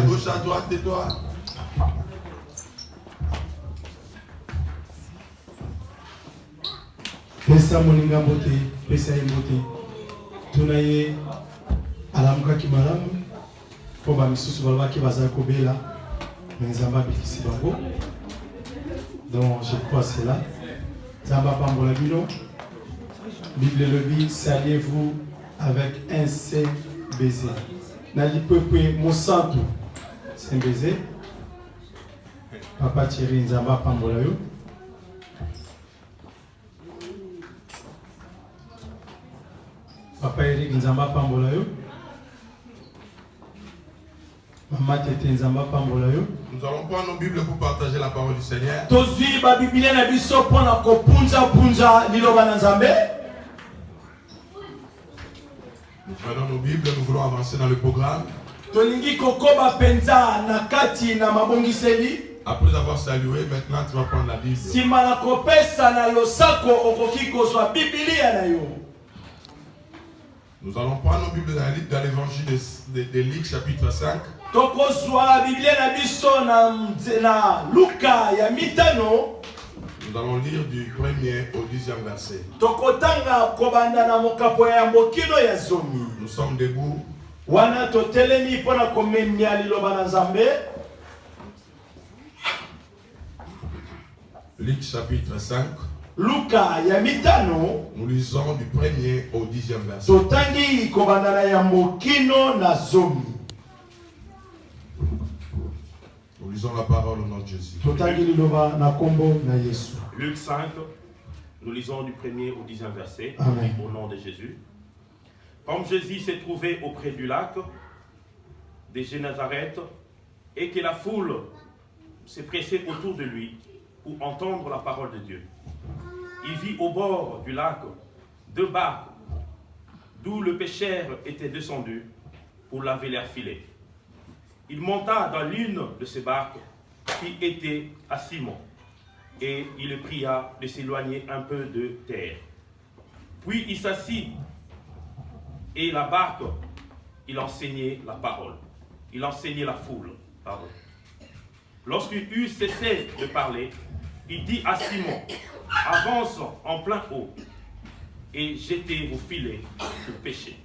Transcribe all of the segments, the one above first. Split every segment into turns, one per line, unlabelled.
gauche, à droite de toi.
Pesa moninga mbote, pesa mbote. Tunaye alamuka kimalamu. Pour misusu balaki bazali kobela. Nzamba bikisi bango. Donc je crois c'est là. Zamba pambola bino. Bible le dit, saluez-vous avec un saint baiser. Nali pepe mosantu. C'est un baiser. Papa Thierry Nzamba pambola yo. Papa Eric Nzamba pambola yo. Maman Tete Nzamba pambola yo.
Nous allons prendre nos Bibles pour partager la parole du Seigneur.
Tozui ba Biblia na biso pona ko punja liloba na Nzambe.
Prenons nos Bibles, nous voulons avancer dans le programme.
Tolingi kokoba penza na kati na mabongiseli.
Après avoir salué, maintenant tu vas prendre la Bible.
Sima na kopesa na losako okoki kozwa Biblia na yo.
Nous allons prendre nos Bibles dans l'évangile de Luc chapitre 5.
Tokozwa Biblia na biso na Luka ya mitano.
Nous allons lire du 1er au 10e verset.
Tokotanga kobanda na mokapo ya mbokino ya zomi.
Nous sommes debout.
Wana totelemi pona komemia liloba na Nzambe.
Luc chapitre 5.
Luka ya mitano.
Nous lisons du 1er au 10e verset.
Totangi kobanda na ya mbokino na zomi.
Nous lisons la parole au nom de Jésus.
Luc 5, nous lisons du 1er au 10e verset.
Amen.
Au nom de Jésus. Comme Jésus s'est trouvé auprès du lac de Génézareth et que la foule s'est pressée autour de lui pour entendre la parole de Dieu, il vit au bord du lac 2 barques d'où le pêcheur était descendu pour laver leurs filets. Il monta dans l'une de ces barques qui était à Simon et il le pria de s'éloigner un peu de terre. Puis il s'assit et la barque, il enseignait la parole. Il enseignait la foule. Pardon. Lorsqu'il eut cessé de parler, il dit à Simon, avance en plein eau et jetez vos filets pour pêcher.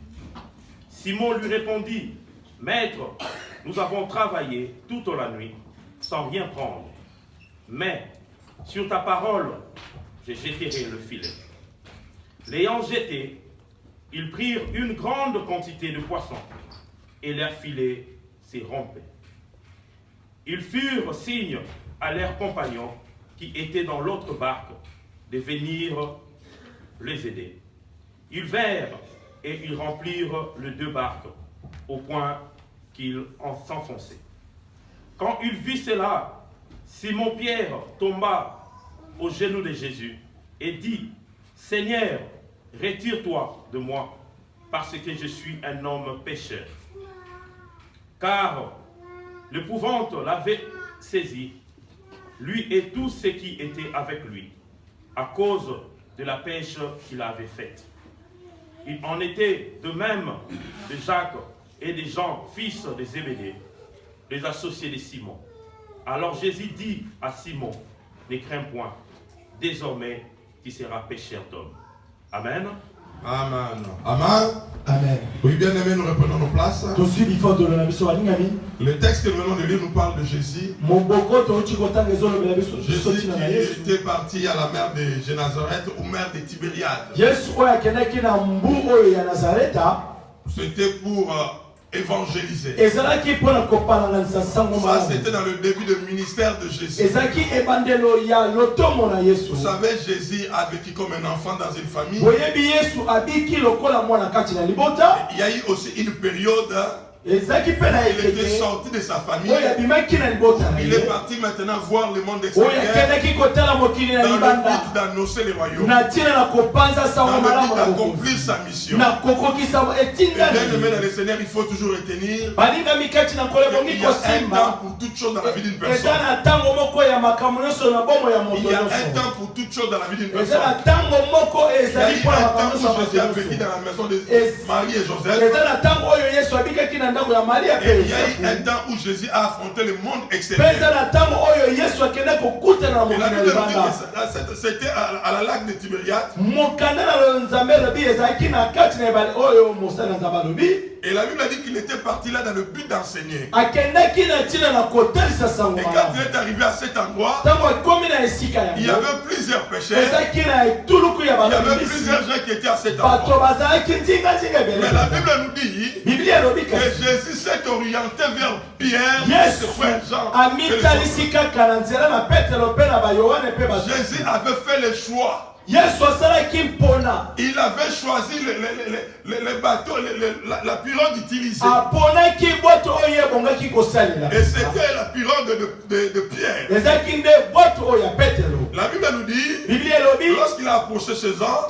Simon lui répondit, Maître, nous avons travaillé toute la nuit sans rien prendre. Mais sur ta parole, je jetterai le filet. L'ayant jeté, ils prirent une grande quantité de poissons et leur filet s'est rompu. Ils furent signe à leurs compagnons qui étaient dans l'autre barque de venir les aider. Ils vinrent et ils remplirent les 2 barques au point qu'il s'enfonçait. Quand il vit cela, Simon-Pierre tomba aux genoux de Jésus et dit, Seigneur, retire-toi de moi, parce que je suis un homme pécheur. Car l'épouvante l'avait saisi, lui et tous ceux qui étaient avec lui, à cause de la pêche qu'il avait faite. Il en était de même de Jacques et des Jean, fils de Zébédée, les associés de Simon. Alors Jésus dit à Simon, ne crains point, désormais tu seras pêcheur d'hommes. Amen.
Amen. Amen.
Amen.
Oui, bien aimés, nous reprenons nos places. Le texte que nous venons de lire nous parle de Jésus. Jésus qui était parti à la mer de Génézareth ou mer de Tibériade. C'était pour évangéliser. Ça, c'était dans le début du ministère de Jésus. Vous savez, Jésus a vécu comme un enfant dans une famille. Il y a eu aussi une période il était sorti de sa famille. Il est parti maintenant voir le monde extérieur dans le but d'annoncer le royaume, dans le but d'accomplir sa mission. Et bien aimé dans le Seigneur, il faut toujours retenir qu'il y a un temps pour toute chose dans la vie d'une personne. Il y a un temps pour toute chose dans la vie d'une personne. Il y a eu un temps où Jésus a vécu dans la maison de Marie et Joseph. y a eu un temps où Jésus a affronté le monde extérieur. Et la Bible dit que c'était à la lac de Tibériade. Et la Bible a dit qu'il était parti là dans le but d'enseigner. Et quand il est arrivé à cet endroit, il y avait plusieurs pécheurs. Il y avait plusieurs gens qui étaient à cet endroit. Mais la Bible nous dit que Jésus s'est orienté vers Pierre et ses frères Jean. Jésus avait fait le choix. Il avait choisi le bateau, la pirogue utilisée. Et c'était la pirogue de Pierre. La Bible nous dit, lorsqu'il a approché ces gens,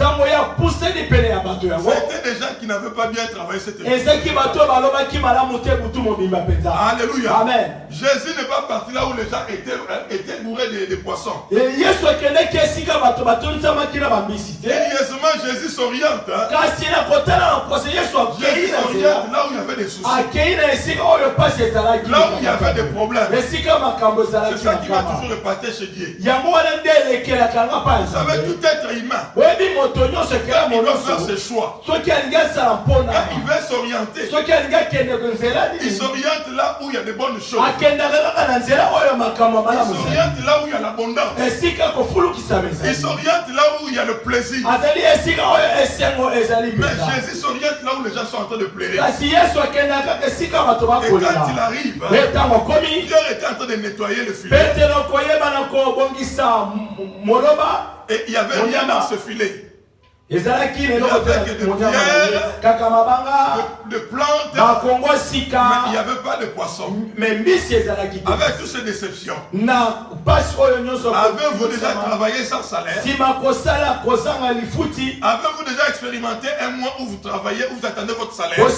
c'était des gens qui n'avaient pas bien travaillé cette époque. Alléluia. Amen. Jésus n'est pas parti là où les gens étaient bourrés de poissons. Curieusement, Jésus s'oriente. Jésus s'oriente là où il y avait des soucis. Là où il y avait des problèmes. C'est ça qui va toujours répéter chez Dieu. Vous savez, tout être humain, quand il doit faire ses choix, quand il veut s'orienter, il s'oriente là où il y a de bonnes choses. Il s'oriente là où il y a l'abondance. Il s'oriente là où il y a le plaisir. Mais Jésus s'oriente là où les gens sont en train de pleurer. Et quand il arrive, Pierre était en train de nettoyer le filet. Et il y avait rien dans ce filet. Il y avait que de pierres, de plantes, mais il n'y avait pas de poissons. Avec toutes ces déceptions, avez-vous déjà travaillé sans salaire? Avez-vous déjà expérimenté un mois où vous travaillez, où vous attendez votre salaire? Et le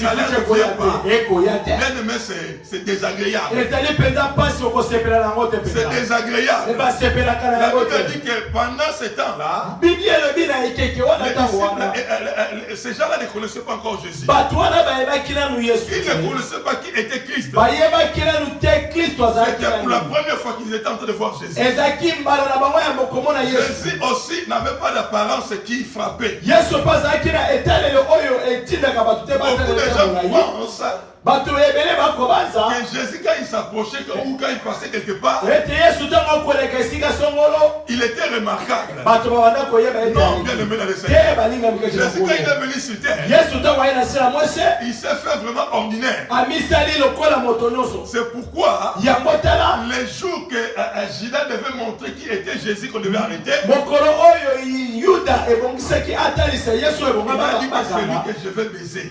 salaire ne vient pas. Bien aimé, c'est désagréable. C'est désagréable. La Bible dit que pendant ce temps-là, ces gens-là ne connaissaient pas encore Jésus. Ils ne connaissaient pas qui était Christ. C'était pour la première fois qu'ils étaient en train de voir Jésus. Jésus aussi n'avait pas d'apparence qui frappait. Beaucoup de gens pensent que Jésus, quand il s'approchait ou quand il passait quelque part, il était remarquable. Non, bien aimé dans le Seigneur. Jésus, quand il est venu sur terre, il s'est fait vraiment ordinaire. C'est pourquoi les jours que Judas devait montrer qui était Jésus qu'on devait arrêter, il a dit que c'est lui que je vais baiser.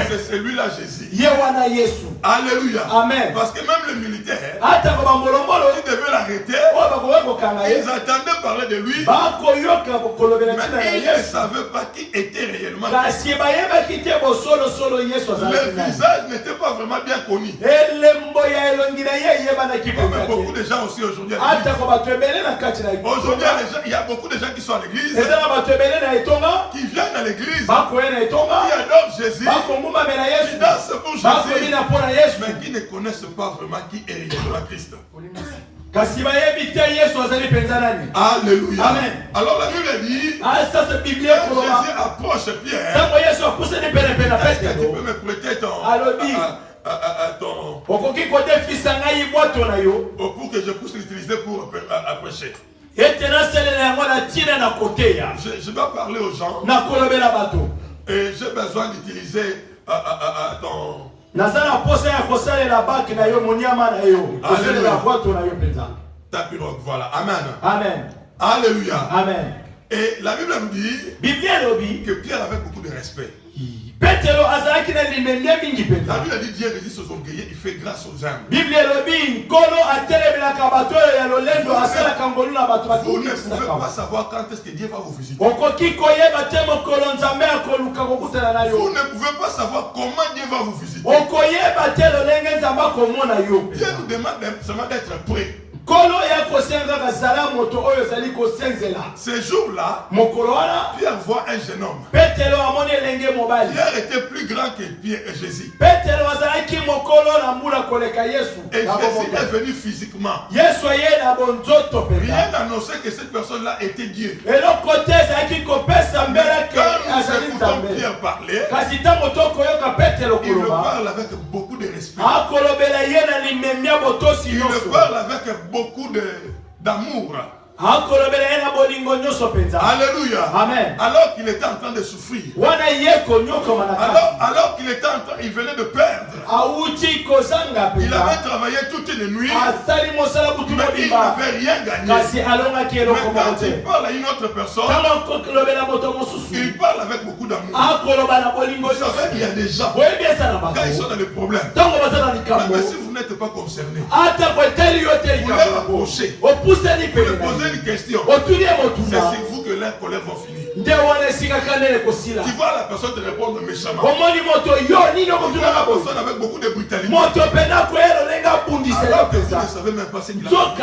C'est celui-là Jésus. Alléluia. Amen. Parce que même les militaires qui devaient l'arrêter, ils attendaient parler de lui, mais ils ne savaient pas qui était réellement. Le visage n'était pas vraiment bien connu. Comme beaucoup de gens aussi aujourd'hui. Aujourd'hui, il y a beaucoup de gens qui sont à l'église, qui viennent à l'église, qui adorent Jésus, qui dansent pour Jésus, mais qui ne connaissent pas vraiment qui est réellement Christ. Alléluia. Amen. Alors la Bible dit, Jésus approche Pierre. Est-ce que tu peux me prêter ton pour que je puisse l'utiliser pour prêcher? Je dois parler aux gens et j'ai besoin d'utiliser ton... Ta pirogue, voilà. Amen.
Amen.
Alléluia.
Amen.
Et la Bible nous dit que Pierre avait beaucoup de respect. La Bible dit Dieu résiste aux orgueilleux, il fait grâce aux humbles. Vous ne pouvez pas savoir quand est-ce que Dieu va vous visiter. Vous ne pouvez pas savoir comment Dieu va vous visiter. Dieu nous demande seulement d'être prêt. Ce jour-là, Pierre voit un jeune homme. Pierre était plus grand que Jésus. Et Jésus est venu physiquement. Rien n'annonçait que cette personne-là était Dieu. Mais quand nous écoutons Pierre parler, il le parle avec beaucoup de respect. Il le parle avec beaucoup d'amour. Alléluia.
Amen.
Alors qu'il était en train de souffrir. Alors qu'il était il venait de perdre. Il avait travaillé toute une nuit. Mais il n'avait rien gagné. Mais quand il parle à une autre personne, il parle avec beaucoup d'amour. Vous savez, il y a des gens, quand ils sont dans des problèmes, même si vous n'êtes pas concerné, vous les rapprochez, vous les posez une question. C'est sur vous que leurs colères vont finir. Tu vois la personne te répondre méchamment. Tu vois la personne avec beaucoup de brutalité. Alors que vous ne savez même pas ce qu'il a fait. Alors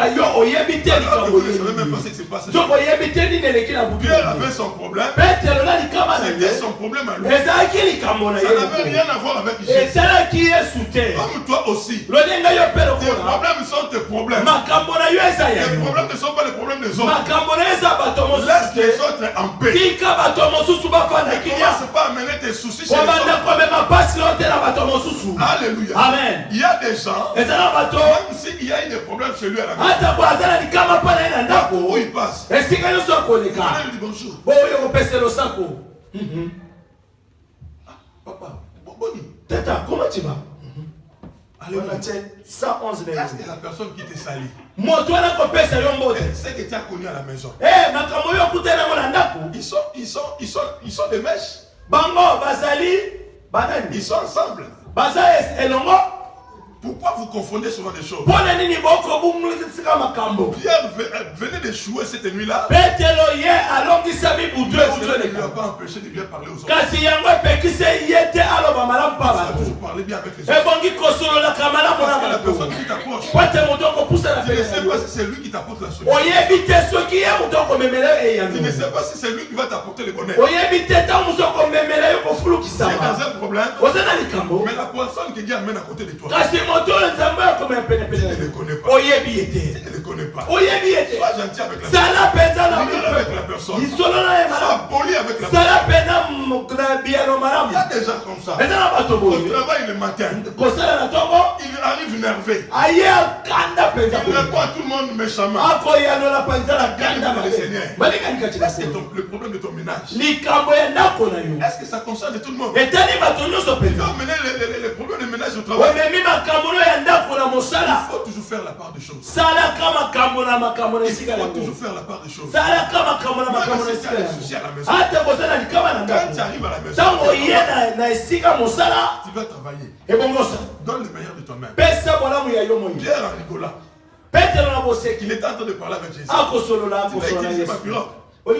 que vous ne savez même pas ce qui se passe. Pierre avait son problème. C'était son problème à lui. Ça n'avait rien à voir avec Jésus. Comme toi aussi. Tes problèmes sont tes problèmes. Tes problèmes ne sont pas les problèmes des autres. Laisse les autres en paix. Ne commence pas à mener tes soucis chez les autres. Alléluia.
Amen.
Il y a des gens, même s'il y a des problèmes chez lui à la maison, où il passe, il lui dit bonjour. Papa, Boni.
Tata, comment tu vas?
Alléluia.
111
c'est la personne qui te salit. C'est que tu as connu à la maison. Ils sont des mèches. Ils sont ensemble. Pourquoi vous confondez souvent des choses? Pierre venait d'échouer cette nuit-là. Mais cela ne lui a pas empêché de bien parler aux autres. Il a toujours parlé bien avec les autres. Parce que la personne qui t'approche, tu ne sais pas si c'est lui qui t'apporte la solution. Tu ne sais pas si c'est lui qui va t'apporter le bonheur. C'est dans un problème. Mais la personne que Dieu amène à côté de toi, tu ne le connais pas. Tu ne le connais pas. Sois gentil avec la personne. Avec la personne. Sois poli avec la personne. Il y a des gens comme ça. Au travail le matin, il arrive énervé. Il répond à tout le monde méchamment. Est-ce que le problème de ton ménage, est-ce que ça concerne tout le monde? Tu dois mener les problèmes de ménage au travail. Il faut toujours faire la part des choses. Il faut toujours faire la part des choses. Même si tu as des soucis à la maison, quand tu arrives à la maison, tu vas travailler. Donne le meilleur de toi-même. Pierre en rigolant, il était en train de parler avec Jésus. Il a utilisé ma pirogue. Ok,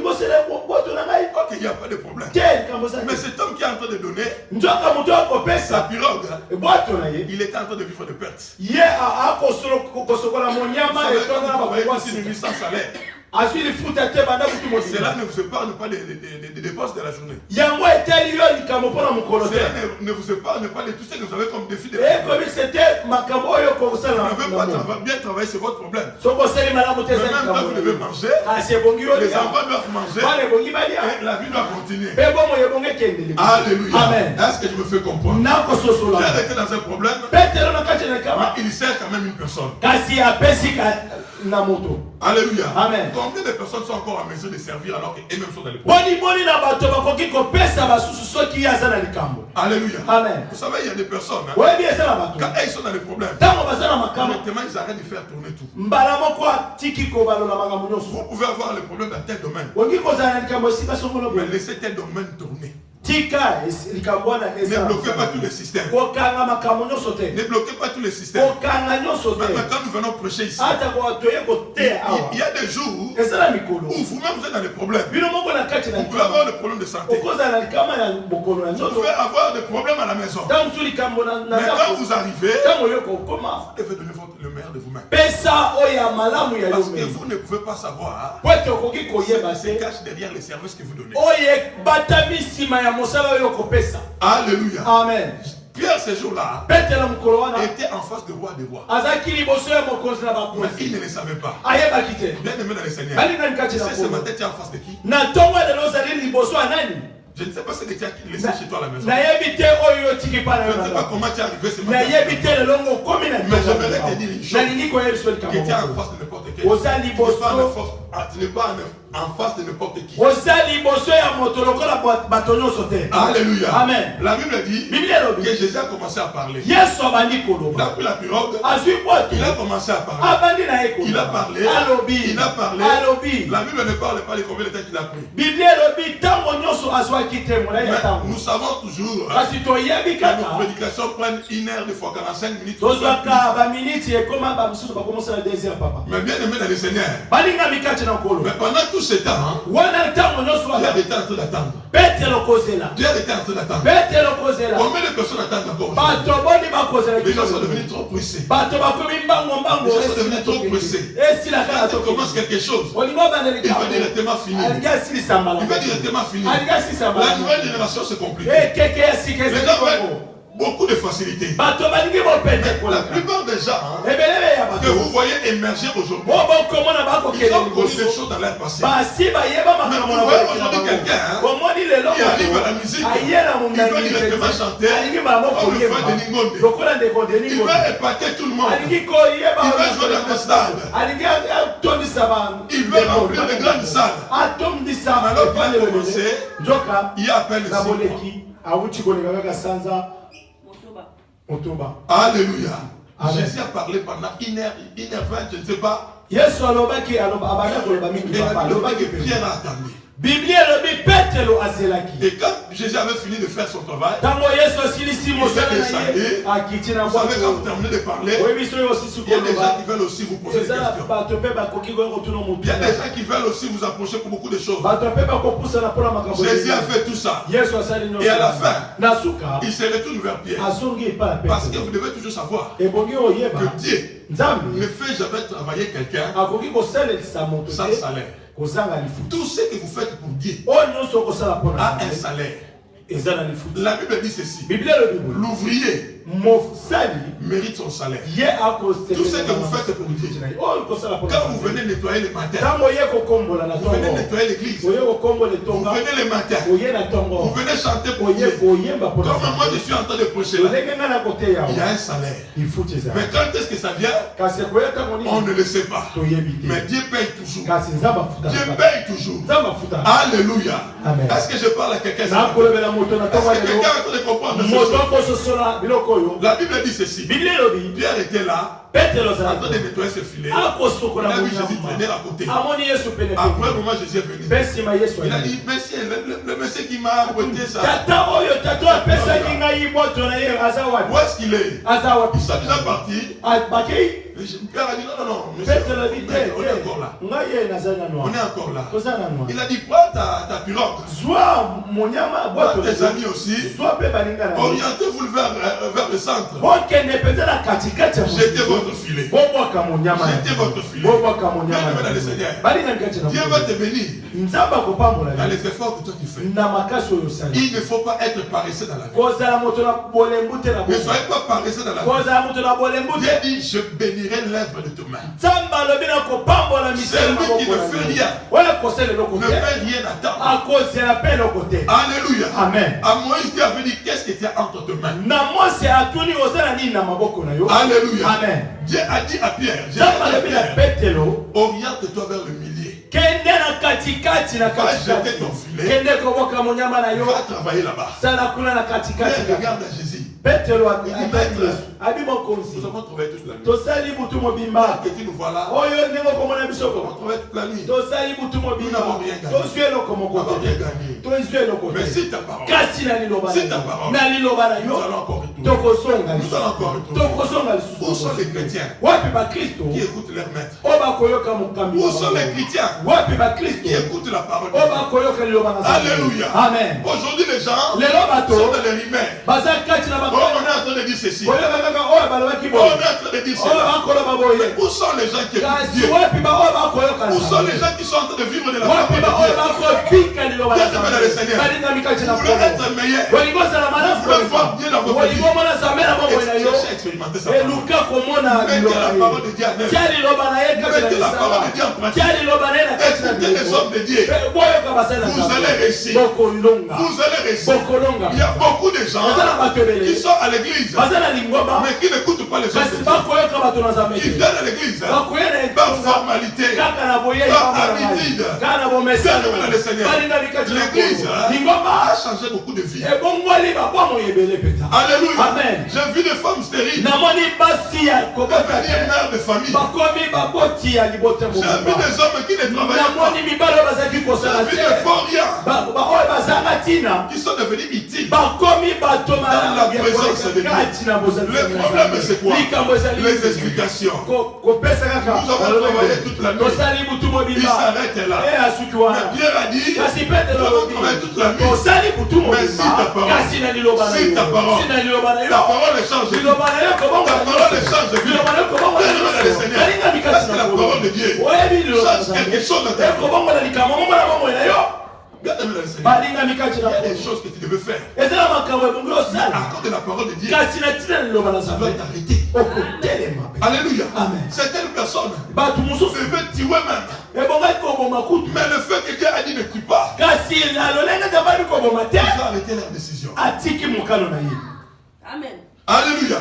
il n'y a pas de problème. Mais cet homme qui est en train de donner sa pirogue, il était en train de vivre de pertes. Il savait qu'il sans salaire. Cela ne vous épargne pas des dépenses de la journée. Cela ne vous épargne pas de tout ce que vous avez comme défi de la journée. Vous ne pouvez pas bien travailler sur votre problème. Mais même quand vous devez manger, les enfants doivent manger, et la vie doit continuer. Alléluia. Est-ce que je me fais comprendre? Pierre était dans un problème, mais il sert quand même une personne. Alléluia.
Amen.
Combien de personnes sont encore en mesure de servir alors qu'elles-mêmes sont dans les problèmes? Alléluia.
Amen.
Vous savez, il y a des personnes, quand elles sont dans les problèmes, honnêtement, ils arrêtent de faire tourner tout. Vous pouvez avoir les problèmes dans tel domaine, mais laissez tel domaine tourner. Ne bloquez pas tous les systèmes. Ne bloquez pas tous les systèmes. Même quand nous venons prêcher ici, il y a des jours où vous-même vous êtes dans des problèmes. Vous pouvez avoir des problèmes de santé. Vous pouvez avoir des problèmes à la maison. Mais quand vous arrivez, vous devez donner le meilleur de vous-même.
Parce
que vous ne pouvez pas savoir ce qui se cache derrière les services que vous donnez. Alléluia.
Amen.
Pierre, ce jour-là, était en face du roi des rois. Mais il ne le savait pas. Bien aimé dans le Seigneur. Ce matin, tu es en face de qui? Je ne sais pas si tu as laissé chez toi à la maison. Je ne sais pas comment tu es arrivé ce matin. Mais j'aimerais te dire une chose. Que tu es en face de n'importe qui. Tu n'es pas en face de n'importe qui. Alléluia.
Amen.
La Bible dit que Jésus a commencé à parler. Il a pris la pirogue. Il a commencé à parler. Il a parlé. Il a parlé. La Bible ne parle pas de combien de temps qu'il a pris. Mais nous savons toujours que nos prédications prennent 1 heure, des fois 45 minutes. Mais bien aimé dans le Seigneur. Mais pendant tout ce temps, Dieu était en train d'attendre. Dieu était en train d'attendre. Combien de personnes attendent encore? Les gens sont devenus trop pressés. Les gens sont devenus trop pressés. Quand tu commences quelque chose, il va directement finir. Il va directement finir. La nouvelle génération se complique. Les gens veulent beaucoup de facilité. La plupart des gens que vous voyez émerger aujourd'hui, ils ont connu des choses dans leur passé. Mais vous voyez aujourd'hui quelqu'un qui arrive à la musique, il va directement chanter comme le frère de Ningonde. Il va épater tout le monde. Il va jouer dans les stades. Il va remplir de grandes salles. Alors qu'il a commencé, il appelle ici. Alléluia. Jésus a parlé pendant 1h20, je ne sais pas. Et Pierre a attendu. Et quand Jésus avait fini de faire son travail, il est descendu. Vous savez, quand vous terminez de parler, il y a des gens qui veulent aussi vous poser des questions. Il y a des gens qui veulent aussi vous approcher pour beaucoup de choses. Jésus a fait tout ça. Et à la fin, il se retourne vers Pierre. Parce que vous devez toujours savoir que Dieu ne fait jamais travailler quelqu'un sans salaire. Tout ce que vous faites pour Dieu a un salaire. La Bible dit ceci. L'ouvrier mérite son salaire. Tout ce que vous faites pour Dieu. Quand vous venez nettoyer le matin, vous venez nettoyer l'église, vous venez le matin, vous venez chanter pour Dieu. Comme moi je suis en train de prêcher là, il y a un salaire. Mais quand est-ce que ça vient? On ne le sait pas. Mais Dieu paye toujours. Dieu paye toujours. Alléluia. Est-ce que je parle à quelqu'un? Est-ce que quelqu'un est en train de comprendre ce choses? La Bible dit ceci. Pierre était là, en train de nettoyer ce filet. Il a vu Jésus traîner à côté. Après un moment, Jésus est venu. Il a dit, monsieur, le monsieur qui m'a apporté ça, où est-ce qu'il est? Il s'est déjà parti. Pierre a dit non, monsieur, on est encore là. On est encore là. Il a dit, prends ta pirogue. Prends tes amis aussi. Orientez-vous vers le centre. Jetez votre filet. Jetez votre filet. Bien aimé dans le Seigneur, Dieu va te bénir dans les efforts que toi tu fais. Il ne faut pas être paresseux dans la vie. Ne soyez pas paresseux dans la vie. Dieu dit, je bénirai l'œuvre de tes mains. Celui qui ne fait rien ne peut rien attendre. Alléluia.
Amen.
À Moïse, Dieu avait dit, qu'est-ce que tu as entre tes mains? Alléluia.
Amen.
Dieu a dit à Pierre, oriente-toi vers le milieu. Va jeter ton filet. Va travailler là-bas. Mais regarde à Jésus. Nous avons trouvé toute la nuit. Et tu nous vois là. Nous avons trouvé toute la nuit. Nous n'avons rien gagné. Nous n'avons rien gagné. Mais si ta parole, nous allons encore retourner. Nous allons encore retourner. Où sont les chrétiens qui écoutent leur maître? Où sont les chrétiens qui écoutent la parole de Dieu? Alléluia.
Amen.
Aujourd'hui les gens sont dans les rumeurs. On est en train de dire ceci. train de dire cela. Mais où sont les gens qui écoutent Dieu? Où sont les gens qui sont en train de vivre de la parole de Dieu? Bien-aimés dans le Seigneur, vous voulez être meilleur, vous voulez voir bien dans votre vie, et cherchez à expérimenter sa parole. Mettez la parole de Dieu en œuvre. Mettez la parole de Dieu en pratique. Écoutez les hommes de Dieu. Vous allez réussir. Vous allez réussir. Il y a beaucoup de gens qui sont à l'église, mais qui n'écoutent pas les hommes de Dieu. Qui viennent à l'église par formalité, par habitude. Bien-aimés dans le Seigneur, l'église a changé beaucoup de vies. Alléluia.
Amen.
J'ai vu des femmes stériles devenir mères de famille. J'ai vu des hommes qui ne travaillent pas. J'ai vu des Foriens qui sont devenus utiles dans la présence de Dieu. Le problème c'est quoi? Les explications. Nous avons travaillé toute la nuit. Il s'arrête là. Mais Pierre a dit, nous avons travaillé toute la nuit. Mais si ta parole est changée. Ta parole est changée. Le Seigneur, parce que la parole de Dieu change quelque chose dans ta vie. Regarde-moi le Seigneur. Il y a des choses que tu devais faire. À cause de la parole de Dieu, ça doit t'arrêter. Alléluia. Certaines personnes devaient tuer même. Mais le fait que Dieu a dit ne tue pas, ils ont arrêté leur décision.
Amen.
Alléluia.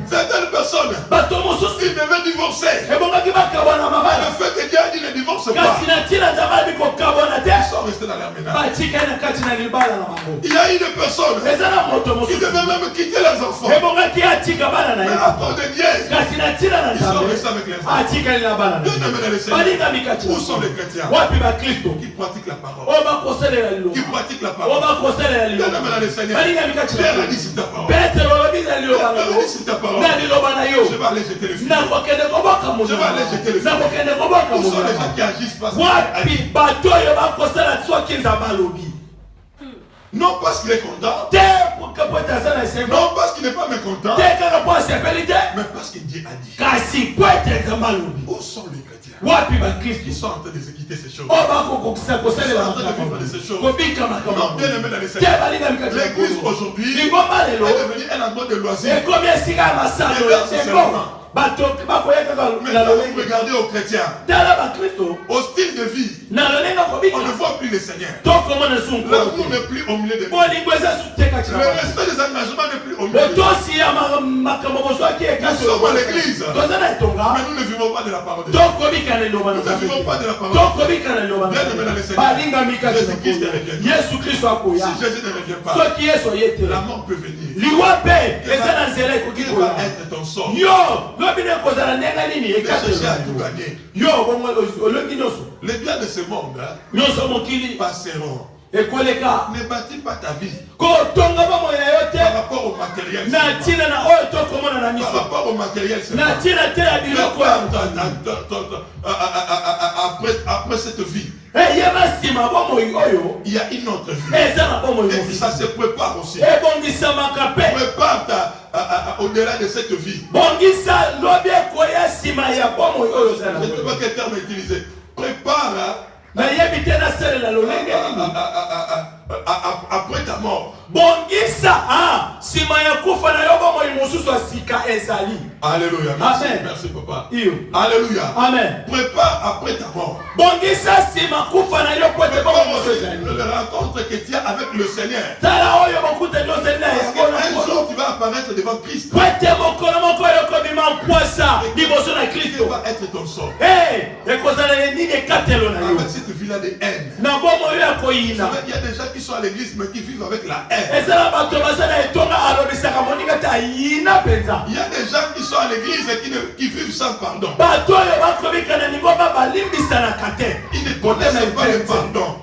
Certaines personnes, ils devaient divorcer. Mais le fait que Dieu a dit ne divorce pas, ils sont restés dans leur ménage. Il y a eu des personnes qui devaient même quitter leurs enfants. Mais à cause de Dieu, ils sont restés avec les enfants. Bien-aimés dans le Seigneur, où sont les chrétiens qui pratiquent la parole? Qui pratiquent la parole? Bien-aimés dans le Seigneur, Pierre a dit c'est ta parole. C'est ta parole. Je vais aller jeter le filet. Je vais aller jeter le filet. Où sont les gens qui agissent parce non parce qu'il est content, non parce qu'il n'est pas mécontent, mais parce que Dieu a dit. Où sont les chrétiens qui sont en train de se quitter ces choses? Ils sont en train de vivre de ces choses. Non, bien aimé dans les Seigneurs, l'église aujourd'hui est devenue un endroit de loisirs. Mais quand vous regardez aux chrétiens, au style de vie, on ne voit plus le Seigneur. L'amour n'est plus au milieu de nous. Le respect des engagements n'est plus au milieu de nous. Nous sommes à l'église, mais nous ne vivons pas de la parole de Dieu. Nous ne vivons pas de la parole de Dieu. Bien aimé dans le Seigneur, Jésus-Christ ne revient pas. Si Jésus ne revient pas, la mort peut venir. Quel va être ton sort? De chercher à tout gagner. Les biens de ce monde passeront. Ne bâtis pas ta vie par rapport au matériel. Par rapport au matériel, après cette vie, il y a une autre vie. Et ça se prépare aussi. Prépare au-delà de cette vie. Je ne sais pas quel terme utiliser. Prépare après ta mort. Alléluia. Merci, merci papa. Alléluia.
Amen.
Prépare après ta mort. Le rencontre que tu as avec le Seigneur. Parce qu'un jour tu vas apparaître devant Christ. Quel va être ton sort? Avec cette vie-là de haine. Il y a des gens qui sont à l'église mais qui vivent avec la haine. Il y a des gens qui sont à l'église et qui vivent sans pardon. Ils ne connaissent pas le pardon.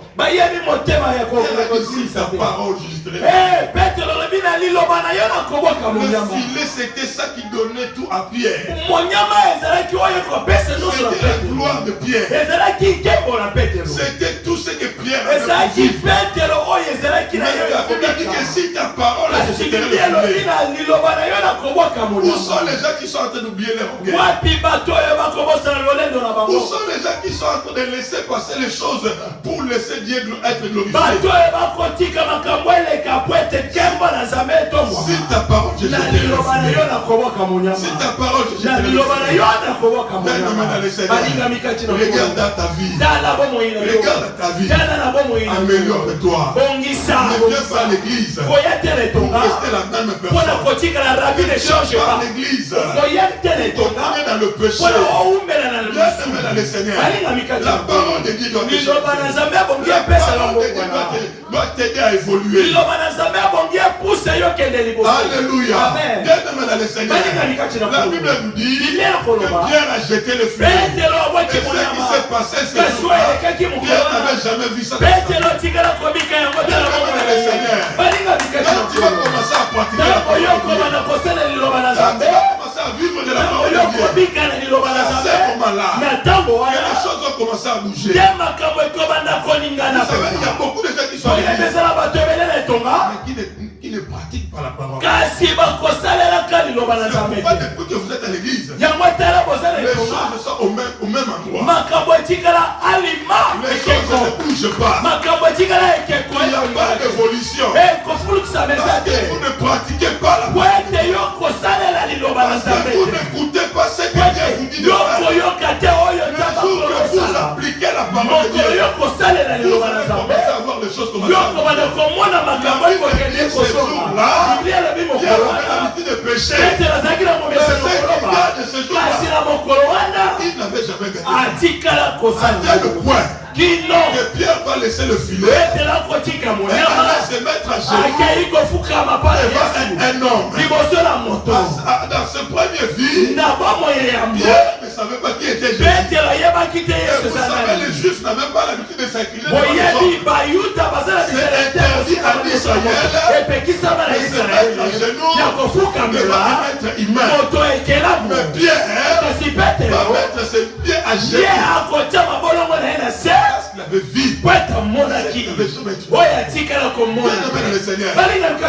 Ta parole le filet, c'était ça qui donnait tout à Pierre. C'était la gloire de Pierre. C'était tout ce que Pierre avait besoin. Mais la Bible dit que si ta parole est jeté dans le filet. Où sont les gens qui sont en train d'oublier leur orgueil? Où sont les gens qui sont en train de laisser passer les choses pour laisser Dieu être glorifié? Si ta parole est jetée dans le filet, si ta parole est jetée dans le filet, regarde dans ta vie, regarde ta vie, améliore-toi. Ne viens pas à l'église pour rester la même personne. Ne viens pas à l'église pour continuer dans le péché. Viens dans le Seigneur. La parole de Dieu doit te changer. La parole de Dieu doit t'aider à évoluer. Alléluia. Viens dans le Seigneur. La Bible nous dit que Pierre a jeté le filet. Et ce qui s'est passé, c'est que Pierre n'avait jamais vu ça. Viens dans le Seigneur. Quand tu vas commencer à pratiquer la parole de Dieu, quand tu vas commencer à vivre de la parole de Dieu, à ce moment-là, les choses vont commencer à bouger. Vous savez, il y a beaucoup de gens qui sont arrivés, mais qui ne pratiquent pas la parole. C'est pas depuis que vous êtes à l'église. Les choses sont au même endroit. Les choses ne bougent pas. Il n'y a pas d'évolution. Parce que vous ne pratiquez pas la parole. Parce que vous n'écoutez pas ce que Dieu vous dit de faire. Le jour que vous appliquez la parole de Dieu, vous allez commencer à voir les choses comme ça. Ce jour-là, Dieu avait l'habitude de pécher. Mais ceux qui gardent ce jour-là, ils n'avaient jamais gagné. À tel point que Pierre va laisser le filet et va se mettre à genoux devant un homme. Dans ce premier vie, Pierre ne savait pas qui était Jésus. Et vous savez, les Juifs n'avaient pas l'habitude de s'incliner devant les autres. C'est interdit à l'Israël de se mettre à genoux devant un être humain. Mais Pierre va mettre ses pieds à genoux. Parce qu'il avait vu. Il n'avait jamais tué.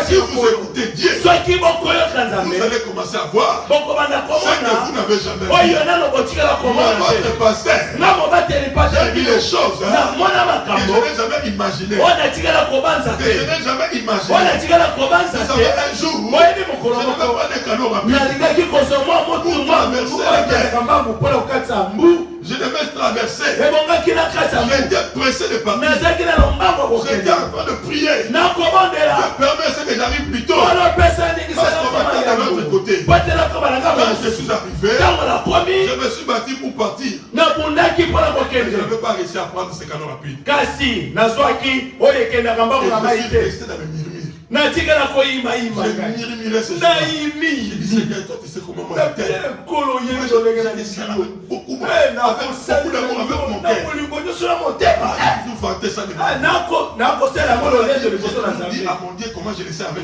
Si vous écoutez Dieu, vous allez commencer à voir ce que vous n'avez jamais vu. Moi, votre pasteur, j'ai vu les choses que je n'ai jamais imaginées. Que je n'ai jamais imaginées. Vous savez, un jour, je ne vais pas prendre un canot rapide je devais traverser. J'étais pressé de partir. J'étais en train de prier. Je permets ce que j'arrive plus tôt. Parce qu'on m'attend de l'autre côté. Quand je suis arrivé, je me suis battu pour partir. Je n'avais pas réussi à prendre ce canot rapide. Je suis resté dans le murmure. Je murmurais ce jour. Je dis, Seigneur, toi tu sais comment moi j'étais. J'étais serré avec beaucoup d'amour, avec mon cœur. Vous vantez ça de moi. Je dis à mon Dieu comment je le sais avec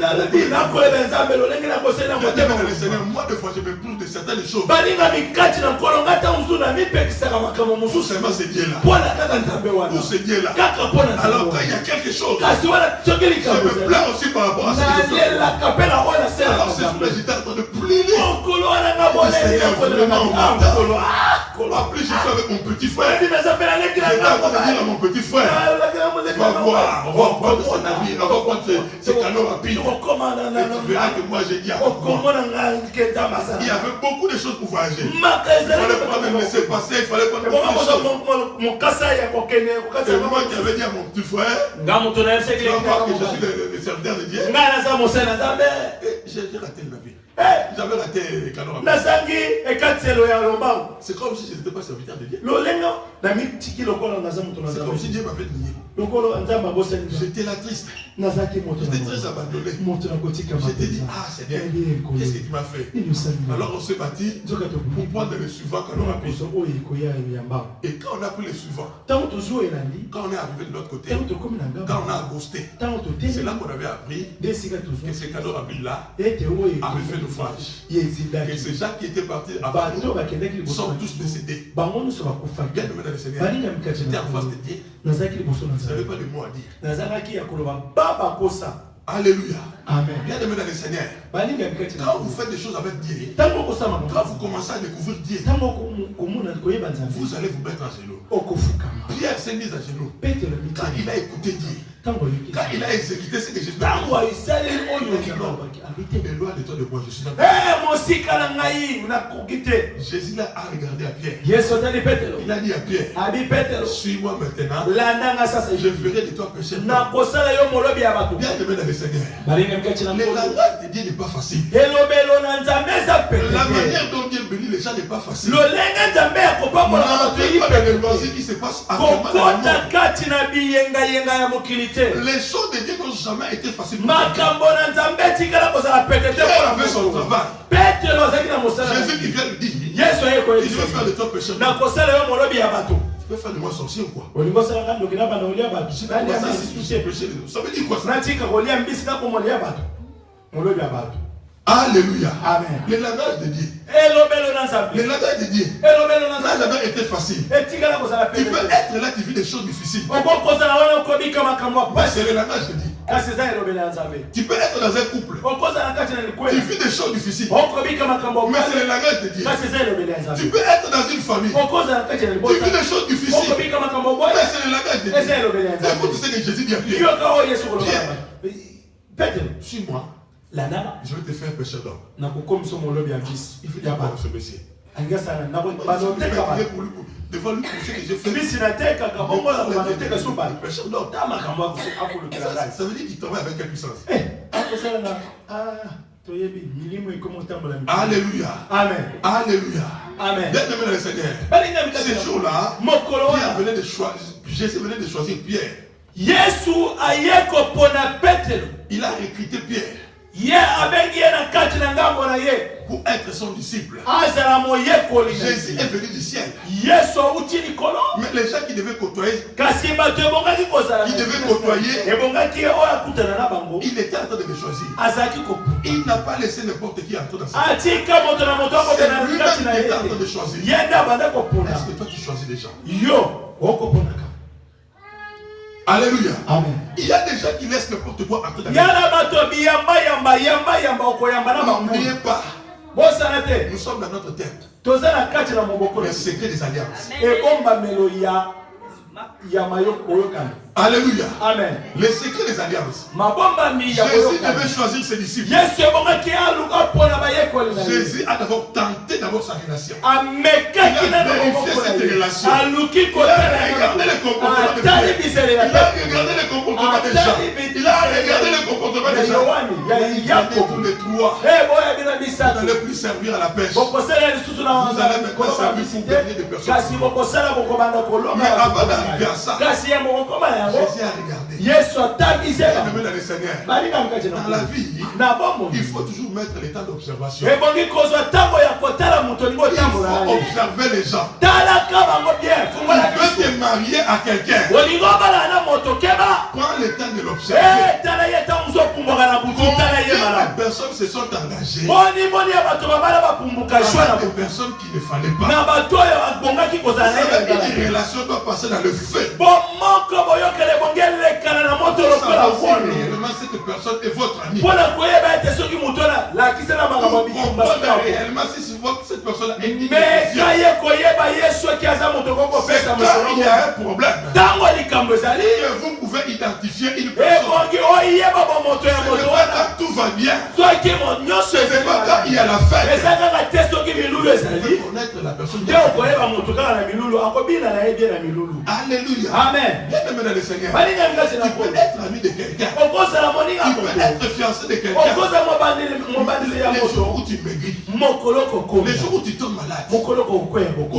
mon Seigneur, moi de fois je me plonge de certaines choses. Tout seulement ce Dieu-là. Pour ce Dieu-là. Alors quand il y a quelque chose, je me plains aussi par rapport à ce que je fais. Alors c'est ce que j'étais en train de prier. Seigneur, vraiment, en plus, je suis avec mon petit frère. J'étais en train de dire à mon petit frère, va voir, on va prendre ce navire, on va prendre ce canot rapide. Et tu verras que moi j'ai dit à moi. Il y avait beaucoup de choses pour voyager. Il fallait pas me laisser passer, il fallait pas me laisser passer. C'est moi qui avais dit à mon petit frère, tu vas voir que je suis le serviteur de Dieu. J'ai raté le navire. J'avais raté le canot rapide. C'est comme si je n'étais pas serviteur de Dieu. C'est comme si Dieu m'avait nié. J'étais là triste. J'étais très abandonné. J'étais dit, ah Seigneur, qu'est-ce que tu m'as fait? Alors on s'est battu pour prendre le suivant canot rapide. Et quand on a pris le suivant, quand on est arrivé de l'autre côté, quand on a accosté, c'est là qu'on avait appris que ce canot rapide là avait fait naufrage. Et ces gens qui étaient partis avant nous sont tous décédés. Bien aimé dans le Seigneur, j'étais en face de Dieu. Je n'avais pas de mots à dire. Alléluia.
Amen.
Bien aimé dans le Seigneur. Quand vous faites des choses avec Dieu, quand vous commencez à découvrir Dieu, vous allez vous mettre à genoux. Pierre s'est mis à genoux. Quand il a écouté Dieu, quand il a exécuté ce que Jésus a dit, mais loin de toi de moi, je suis là. Jésus a regardé à Pierre. Il a dit à Pierre, suis-moi maintenant. Je ferai de toi pécheur. Bien aimé dans le Seigneur. Le langage de Dieu n'est pas facile. La manière dont Dieu bénit les gens n'est pas facile. Ne rentrez pas dans les loisirs qui se passent actuellement dans le monde. Les choses de Dieu n'ont jamais été faciles. Pierre avait son travail. Jésus qui vient lui dire, il veut faire de toi pécheur. Tu peux faire de moi sorcier ou quoi? Ça veut dire quoi ça? Alléluia.
Amen.
Le langage de Dieu. Le langage de Dieu n'a jamais été facile. Tu peux être là, tu vis des choses difficiles. Mais c'est le langage de Dieu. Tu peux être dans un couple. Tu vis des choses difficiles. Mais c'est le langage de Dieu. Tu peux être dans une famille. Tu vis des choses difficiles. Mais c'est le langage de Dieu. Écoute ce que Jésus dit à Pierre. Pierre, suis-moi. Je vais te faire pécheur d'homme. Il faut y avoir ce monsieur. Devant lui, pour ce que j'ai fait. Pécheur d'homme. Ça veut dire qu'il travaille avec quelle puissance? Alléluia.
Amen.
Alléluia.
Amen.
Bien aimé dans le Seigneur. Ce jour-là, Jésus venait de choisir Pierre. Il a recruté Pierre pour être son disciple. Jésus est venu du ciel. Mais les gens qui devaient côtoyer, il était en train de les choisir. Il n'a pas laissé n'importe qui entrer dans sa vie. C'est lui-même qui était en train de choisir. Est-ce que toi tu choisis des gens? Alléluia.
Amen.
Il y a des gens qui laissent n'importe quoi entrer dans la vie. N'oubliez pas. Nous sommes dans notre tête. Le secret des alliances. Alléluia.
Amen.
Le secret des alliances. Jésus devait choisir ses disciples. Jésus a d'abord tenté sa relation. Il a vérifié cette relation. Il a regardé le comportement de Pierre. Il a regardé le comportement des gens. Il a regardé le comportement des gens. Il a dit tous les trois. Vous n'allez plus servir à la pêche. Vous allez maintenant servir pour gagner des personnes. Mais avant d'arriver à ça, Jésus a regardé. Dans le Seigneur. Dans la vie, il faut toujours mettre les temps d'observation. Il faut observer les gens. Tu veux te marier à quelqu'un. Prends le temps de l'observer. Combien de personnes se sont engagées dans des personnes qu'il ne fallait pas. Une relation doit passer dans le feu. Réellement cette personne est votre ami. Réellement si cette personne est une c'est quand il y a un problème que vous pouvez identifier une personne. C'est pas quand tout va bien. C'est pas quand il y a la fête. Vous pouvez connaître la personne. Alléluia.
Amen.
Bien aimé dans le Seigneur. Tu peux être ami de quelqu'un. Tu peux être fiancé de quelqu'un. Les jours où tu maigris, les jours où tu tombes malade, où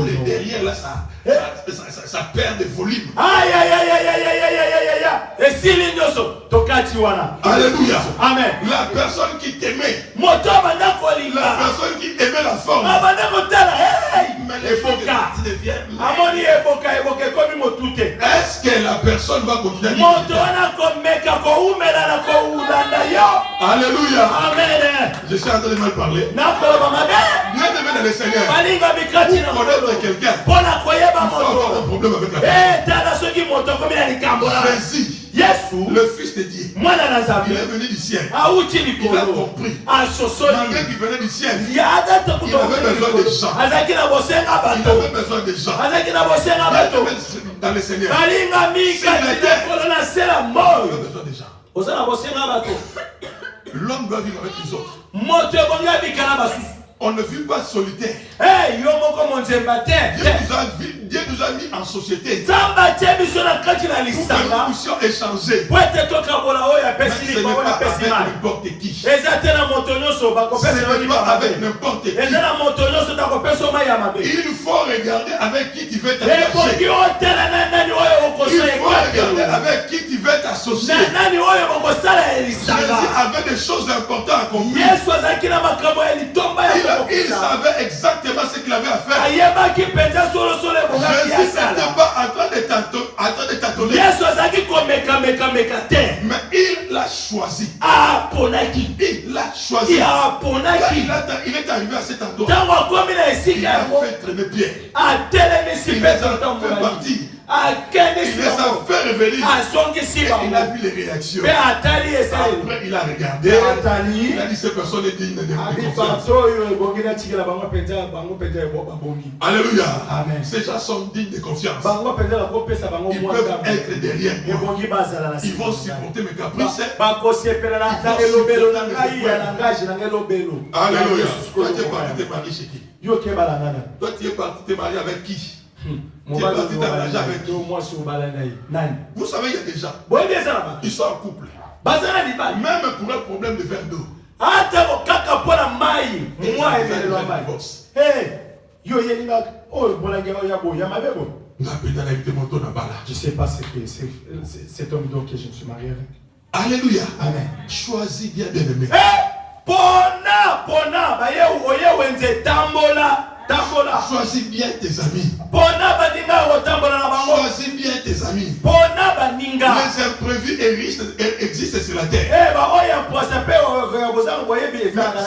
les derrière là ça perd de volume. Alléluia.
Amen.
La personne qui t'aimait, la personne qui aimait la forme, mais les choses que tu deviens, est-ce que la personne va continuer à dire? Alléluia.
Amen.
Je suis en train de mal parler. Bien aimé dans le Seigneur. Pour connaître quelqu'un, il faut avoir un problème avec la personne. Jésus le Fils de Dieu, il est venu du ciel. Il a compris. Malgré qu'il venait du ciel, il avait besoin de gens. Il avait besoin de gens. Dans le Seigneur. Il avait besoin de gens. L'homme doit vivre avec les autres. On ne vit pas solitaire. Dieu nous a mis en société pour que nous puissions échanger. Mais ce n'est pas avec n'importe qui. Ce n'est pas avec n'importe qui. Il faut regarder avec qui tu veux t'attacher. Il faut regarder avec qui tu veux t'associer. Jésus avait des choses importantes à accomplir. Il savait exactement ce qu'il avait à faire. Jésus n'était pas en train de tâtonner. Mais il l'a choisi. Il l'a choisi. Quand il est arrivé à cet endroit, il a fait traîner Pierre. Il les a fait partir. Il les a fait revenir. Et il a vu les réactions. Après, il a regardé. Il a dit cette personne est digne de confiance. Alléluia. Ces gens sont dignes de confiance. Ils peuvent être derrière moi. Ils vont supporter mes caprices. Alléluia. Toi, tu es parti te marier chez qui? Toi, tu es parti te marier avec qui? Tu es parti t'arranger avec qui? Vous savez, il y a des gens. Ils sont en couple. Même pour un problème de verre d'eau.
Je ne sais pas cet homme donc que je me suis marié avec.
Alléluia.
Amen.
Choisis bien d'aimer. Choisis bien tes amis. Choisis bien tes amis. Les imprévus existent sur la terre.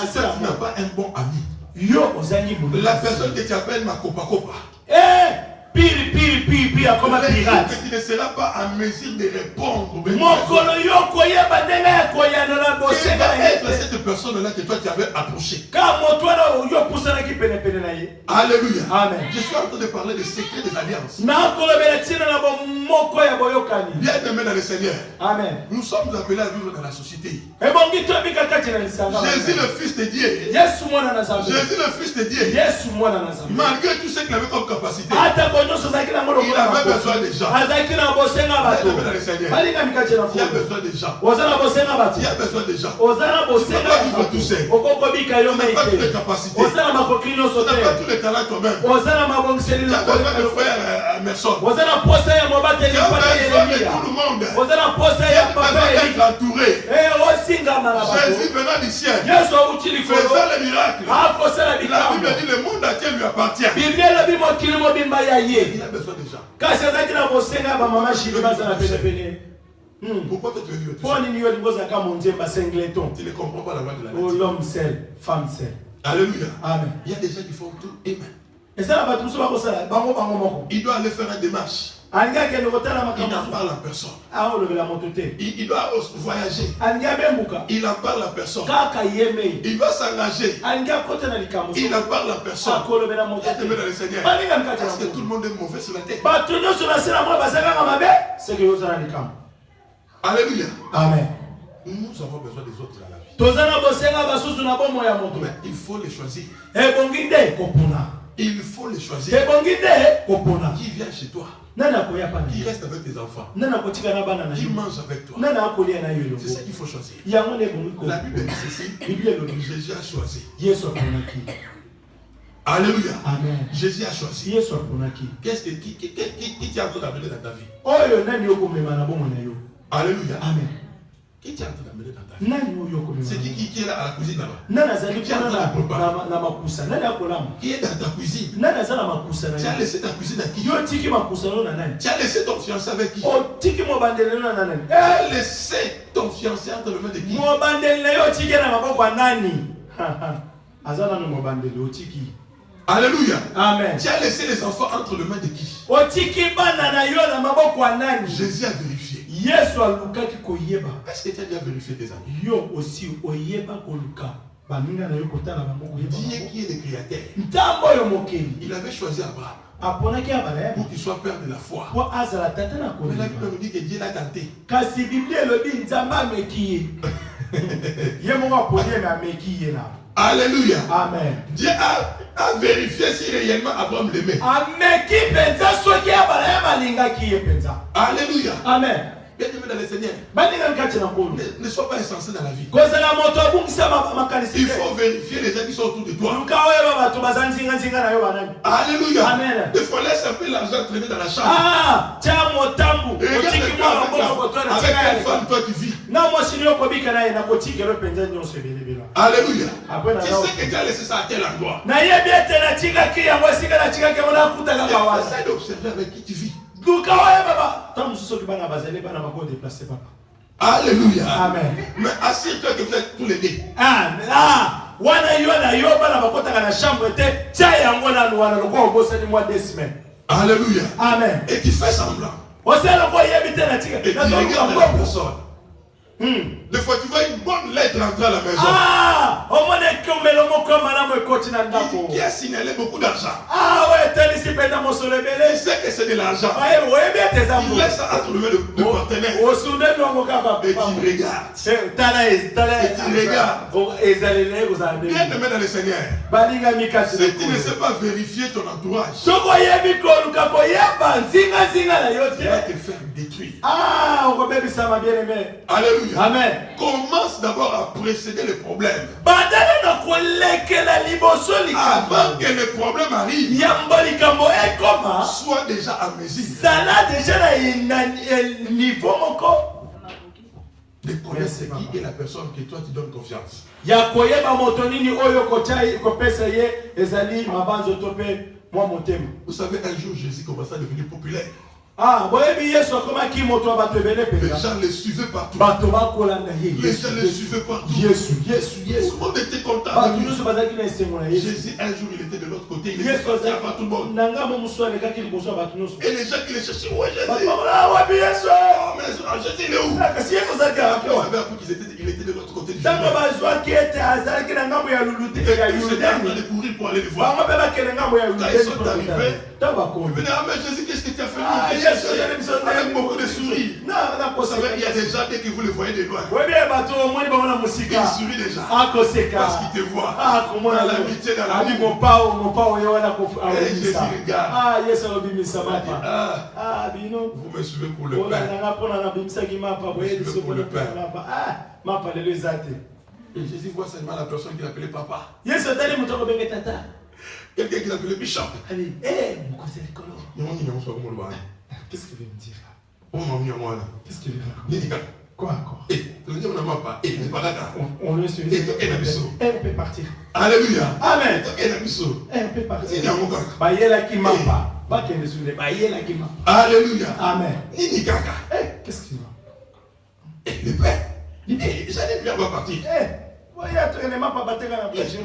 Si tu n'as pas un bon ami, la personne que tu appelles ma copa. Tu ne seras pas en mesure de répondre. Quelle va être cette personne-là que toi tu avais approchée? Alléluia.
Amen.
Je suis en train de parler des secrets des alliances. Bien aimé dans le Seigneur.
Amen.
Nous sommes appelés à vivre dans la société. Jésus le Fils de Dieu. Jésus le Fils de Dieu. Malgré tout ce qu'il avait comme capacité, il avait besoin de gens. Il a besoin de gens. Il a besoin de gens. Tu ne peux pas vivre tout seul. Tu n'as pas toutes les capacités. Tu n'as pas tous les talents quand même. Tu as besoin de frères Emerson. Tu as besoin de tout le monde. Tu as besoin d'être entouré. Jésus venant du ciel, faisant les miracles. La Bible dit le monde entier lui appartient. Il a besoin de gens. Pourquoi tu veux vivre tout seul? Tu ne comprends pas la loi de la nature.
L'homme seul, femme seule.
Alléluia.
Amen.
Il y a des gens qui font tout et même.
Il
doit aller faire une démarche. Il en parle à personne. Il doit voyager. Il en parle à personne. Il va s'engager. Il en parle à personne. Il est dans le Seigneur. Est-ce que tout le monde est mauvais sur la tête? Alléluia.
Amen.
Nous avons besoin des autres dans la vie. Mais il faut les choisir. Il faut les choisir. Qui vient chez toi? Qui reste avec tes enfants? Qui mange avec toi? C'est ça qu'il faut choisir. La Bible dit ceci. Jésus a choisi. Alléluia.
Amen.
Jésus a choisi. Qu'est-ce que qui t'a en train d'amener dans ta vie? Alléluia.
Amen.
Qui t'a en train d'amener dans ta vie? C'est qui est là à la cuisine là-bas? Qui est dans ta cuisine? Tu as laissé ta cuisine à qui? Tu as laissé ton fiancé avec qui? Tu as laissé ton fiancé entre les mains de qui? Alléluia.
Amen.
Tu as laissé les enfants entre les mains de qui? Jésus a vérifié.
Yesu aluka ki koyeba.
Est-ce que tu as déjà vérifié tes amis?
Yo aussi oyeba koluka. Baminga na yo kotala bango koyeba.
Dieu qui est le créateur.
Ntambo yo mokeli.
Il avait choisi Abraham.
Aponaki Abraham
Pour qu'il soit père de la foi.
pour azala tata na
Mais la
koyeba.
Bible nous dit que Dieu l'a tenté.
Kasi Bible elobi nzamba meki. Ye mo aponi me ameki ye na.
Alléluia.
Amen.
Dieu a vérifié si réellement Abraham l'aimait.
Ameki penza soki Abraham alingaki ye penza.
Alléluia.
Amen.
Bien-aimé dans le Seigneur, ne sois pas insensé dans la vie. Il faut vérifier les gens qui sont autour de toi. Alléluia.
Amen.
Des fois, laisse un peu l'argent traîner dans la chambre. Et regarde avec quelle femme toi tu vis. Alléluia. Tu sais que tu as laissé ça à tel endroit. Essaye d'observer avec qui tu vis. Alléluia.
Amen.
Mais assure-toi que vous êtes tous les deux. Alléluia.
Amen.
Et tu fais semblant. Et tu regardes la personne. Des fois, tu vois une bonne lettre entrer à la maison. Qui a signalé beaucoup d'argent. Tu sais que c'est de l'argent. Tu laisses ça entre les mains de partenaire. Et tu regardes. Et tu regardes. Bien aimé dans le Seigneur. Si tu ne sais pas vérifier ton entourage, tu vas te faire détruire. Alléluia.
Amen.
Commence d'abord à précéder le problème. Avant que le problème arrive, sois déjà à mesure de connaître qui est la personne que toi tu donnes confiance. Vous savez, un jour Jésus commença à devenir populaire. Les gens le suivaient partout. Les gens le suivaient partout. Tout le monde était content. Jésus, un jour, il était de l'autre côté. Il était passé avant tout le monde. Et les gens qui le cherchaient, où est Jésus? Jésus, il est où? On avait appris qu'il était de l'autre côté du chemin. Et ils étaient en train de courir pour aller le voir. Quand ils sont arrivés, ils venaient, mais Jésus, qu'est-ce que tu as fait? Avec beaucoup de sourires. Vous savez, il y a des gens dès que vous les voyez de loin, ils sourient déjà. Parce qu'ils te voient. Dans l'amitié, dans l'amour. Et Jésus regarde. Vous me suivez pour le Père. Et Jésus voit seulement la personne qu'il appelait papa. Quelqu'un qui l'appelait Bishop.
Qu'est-ce qu'il veut me dire
là?
Qu'est-ce qu'il veut dire? Quoi encore? On le suit. On peut partir.
Alléluia.
Amen.
On
peut partir.
Alléluia.
Amen.
Qu'est-ce qu'il veut? Le Père. J'allais bien partir.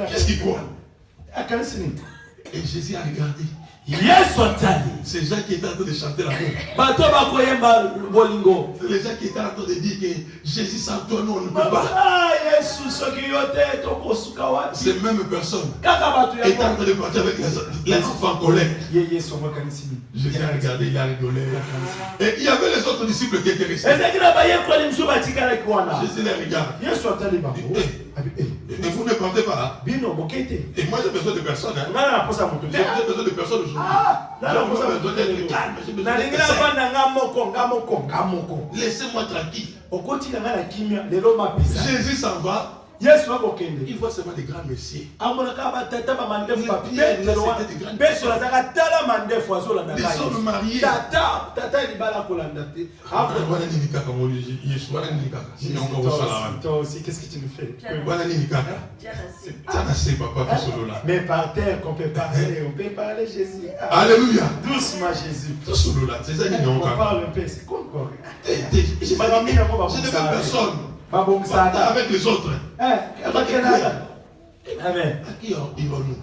Qu'est-ce qu'il croit? Et Jésus a regardé. C'est les gens qui étaient en train de chanter l'amour. C'est les gens qui étaient en train de dire que Jésus sans toi, nous on ne peut pas. Ces mêmes personnes étaient en train de partir avec les enfants en colère. Jésus a regardé, il a rigolé. Et il y avait les autres disciples qui étaient restés. Jésus les regarde. Et vous ne partez pas. Et moi j'ai besoin de personnes. J'ai besoin de personnes aujourd'hui. J'ai besoin d'être calme. J'ai besoin d'être. Laissez-moi tranquille. Jésus s'en va. Il voit seulement des grands messieurs. Des hommes mariés.
Qu'est-ce que tu nous fais? Mais par terre qu'on peut parler Jésus.
Alléluia.
Doucement Jésus.
On
parle un peu, c'est quoi encore?
J'ai des personnes. Avec les autres.
Amen.
À qui irons-nous?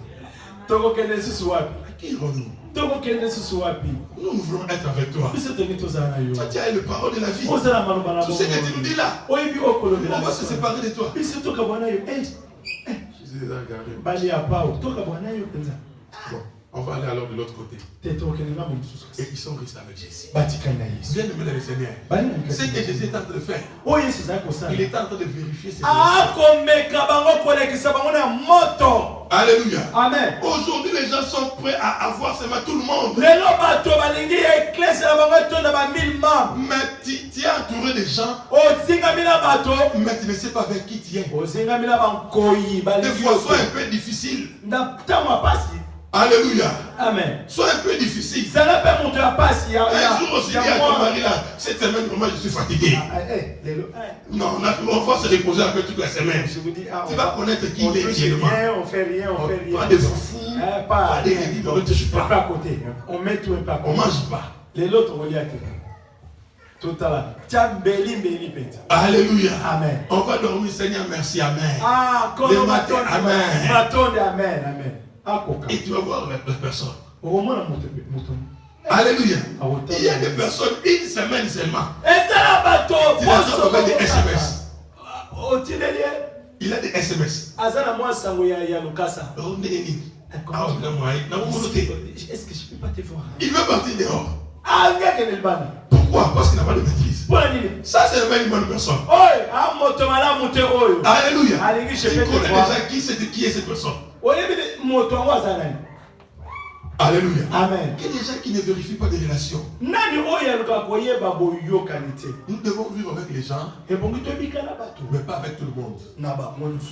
À qui Qui irons-nous? Nous voulons être avec toi. Toi, tu as le parole de la vie. Tout ce que tu nous dis là, on va se séparer de toi. Je suis regardé. Bon, on va aller alors de l'autre côté. Et ils sont restés avec Jésus. Bien aimé dans le Seigneur. Ce que Jésus est en train de faire, il est en train de vérifier ses relations. Alléluia. Amen. Aujourd'hui, les gens sont prêts à avoir seulement tout le monde. Mais tu es entouré de gens, mais tu ne sais pas avec qui tu es. Des fois, soit un peu difficile. Alléluia. Amen. Sois un peu difficile. Un jour aussi, il y a ton mari là. Cette semaine, moi je suis fatigué. Non, on va se reposer un peu toute la semaine. Tu vas connaître qui il est réellement.
On fait rien.
Pas de foufou. Pas de rédits, on ne touche pas.
Pas à côté. On met tout un peu à côté.
On ne mange pas.
Les autres, on y a totalement.
Alléluia.
Amen.
On va dormir, Seigneur, merci. Amen.
Le
matin, amen.
Amen.
Et tu vas voir les personnes. Alléluia. Il y a des personnes, une semaine seulement. Tu les as avec des SMS. Il a des SMS.
Est-ce que je peux pas te voir?
Il veut partir dehors. Pourquoi? Parce qu'il n'a pas de maîtrise. Ça, c'est une bonne personne. Alléluia. Tu connais déjà qui est cette personne. Alléluia.
Amen.
Il y a des gens qui ne vérifient pas des relations. Nous devons vivre avec les gens, mais pas avec tout le monde.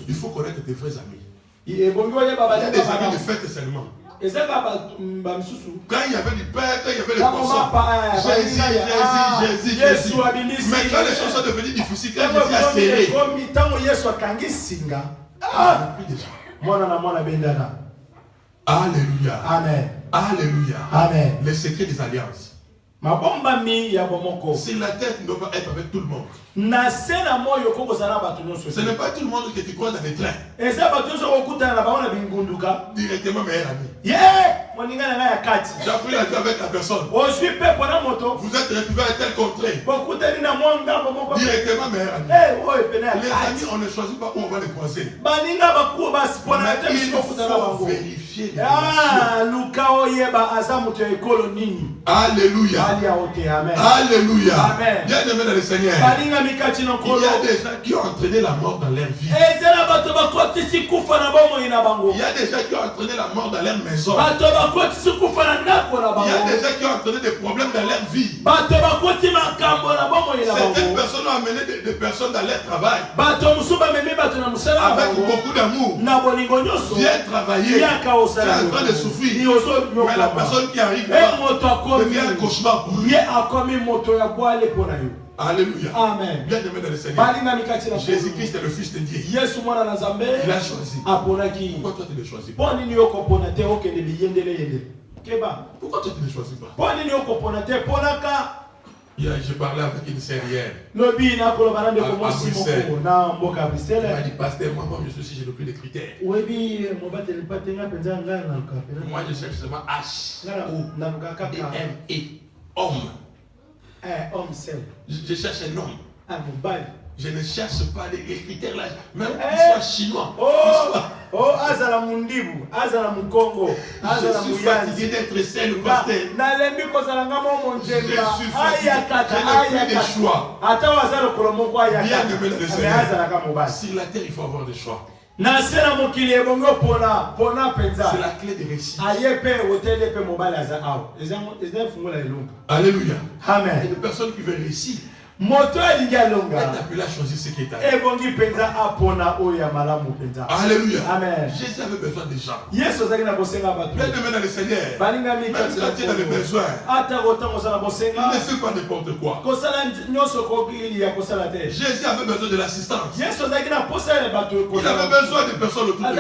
Il faut connaître tes vrais amis. Il y a des amis de fête seulement. Quand il y avait du père, quand il y avait le poisson, Jésus. Mais quand les choses sont devenues difficiles, quand Jésus a serré, il n'y a plus de gens. Alléluia.
Amen.
Alléluia.
Amen.
Le secret des alliances. Si la tête ne doit pas être avec tout le monde. Ce n'est pas tout le monde que tu crois dans les trains. Directement meilleur ami. J'ai appris la vie avec la personne. Vous êtes retrouvé à tel contrée. Directement meilleur ami. Les amis, on ne choisit pas où on va les croiser. Mais il faut vérifier les relations. Alléluia. Alléluia. Bien aimé dans le Seigneur. Il y a des gens qui ont entraîné la mort dans leur vie. Il y a des gens qui ont entraîné la mort dans leur maison. Il y a des gens qui ont entraîné des problèmes dans leur vie. Certaines personnes ont amené des personnes dans leur travail. Avec beaucoup d'amour. Bien travailler. Tu es en train de souffrir. Mais la personne qui arrive là devient un cauchemar pour lui. Alléluia.
Amen.
Bien aimé dans le Seigneur. Jésus-Christ est le Fils de Dieu. Il a choisi. Pourquoi toi tu ne choisis pas? Pourquoi toi tu ne choisis pas? Je parlais avec une sœur hier. À Bruxelles. Elle m'a dit, pasteur, moi je suis si je n'ai plus de critères. Moi je cherche seulement H, O, M, E, homme. Je cherche un homme. Je ne cherche pas les critères là, même qu'il soit chinois. Je suis fatigué d'être seul, pasteur. Je suis fatigué. Je n'ai plus de choix. Bien aimé dans le Seigneur. Sur la terre, il faut avoir des choix. C'est la clé de réussite. Alléluia.
Amen.
Il y a des personnes qui veulent réussir. Elle n'a plus la choisir ce qui est à elle. Alléluia.
Amen.
Jésus avait besoin des gens. Bien aimé dans le Seigneur. Même quand tu es dans les besoins, ne fais pas n'importe quoi. Jésus avait besoin de l'assistance. Il avait besoin de personnes autour de lui.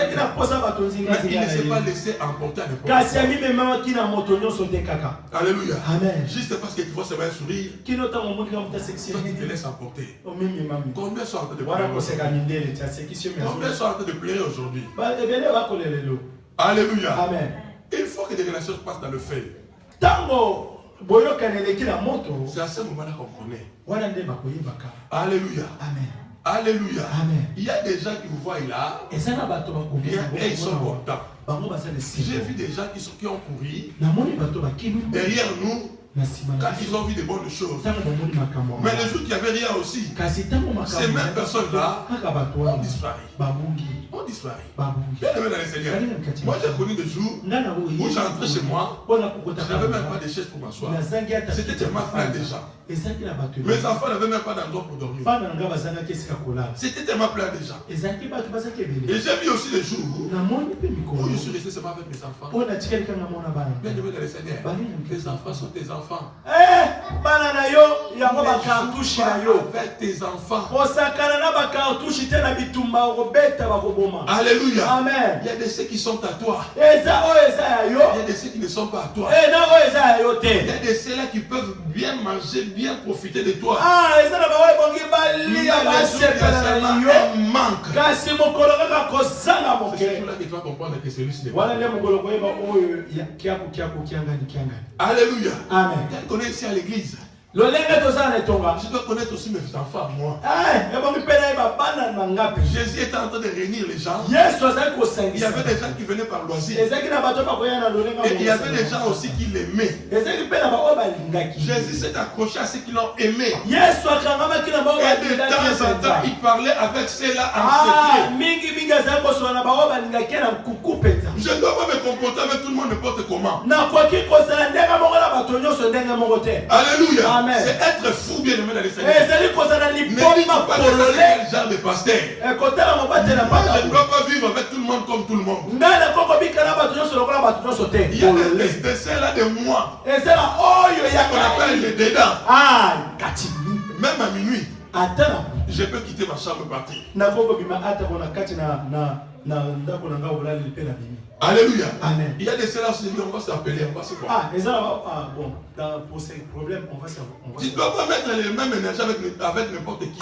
Mais il ne s'est pas laissé emporter à n'importe quoi. Alléluia.
Amen.
Juste parce que tu vois seulement un sourire, toi tu te laisses emporter. Combien sont en train de pleurer aujourd'hui? Combien sont en train de pleurer aujourd'hui? Alléluia.
Amen.
Il faut que des relations passent dans le feu. C'est à ce moment-là qu'on connaît. Alléluia.
Amen.
Alléluia.
Amen.
Il y a des gens qui vous voient là. Et ils sont contents. J'ai vu des gens qui ont couru derrière nous. Quand ils ont vu de bonnes choses. Mais les jours qu'il n'y avait rien aussi, ces mêmes personnes-là ont disparu. Ont disparu. Bien aimé dans le Seigneur. Moi j'ai connu des jours où j'entrais chez moi, je n'avais même pas de chaise pour m'asseoir. C'était tellement plein de gens. Mes enfants n'avaient même pas d'endroit pour dormir. C'était tellement plein de gens. Et j'ai vu aussi des jours où je suis resté seulement avec mes enfants. Bien aimé dans le Seigneur. Tes enfants sont tes enfants. Avec tes enfants. Alléluia.
Amen.
Il y a des ceux qui sont à toi. Il y a des ceux qui ne sont pas à toi. Il y a des ceux là qui peuvent bien manger, bien profiter de toi. Mais les autres, il y a seulement un manque. C'est là que tu vas comprendre que celui-ci n'est pas. Alléluia.
Amen.
Tu connais ici à l'église. Je dois connaître aussi mes enfants, moi. Jésus était en train de réunir les gens. Il y avait des gens qui venaient par loisir. Et il y avait des gens aussi qui l'aimaient. Jésus s'est accroché à ceux qui l'ont aimé. Et de temps en temps, il parlait avec ceux-là en secret. Je ne dois pas me comporter avec tout le monde n'importe comment. Alléluia. C'est être fou, bien aimé dans les Seigneur. Ne dis pas que c'est quel genre de pasteur. Moi, je ne dois pas vivre avec tout le monde comme tout le monde. Il y a des ceux-là de moi. C'est ce qu'on appelle les dédains. Même à minuit, je peux quitter ma chambre et partir. Alléluia.
Amen.
Il y a des ceux-là aussi, on va s'appeler, on va se voir.
Bon, pour ces problèmes, on va se voir.
Tu ne dois pas mettre les mêmes énergies avec n'importe qui.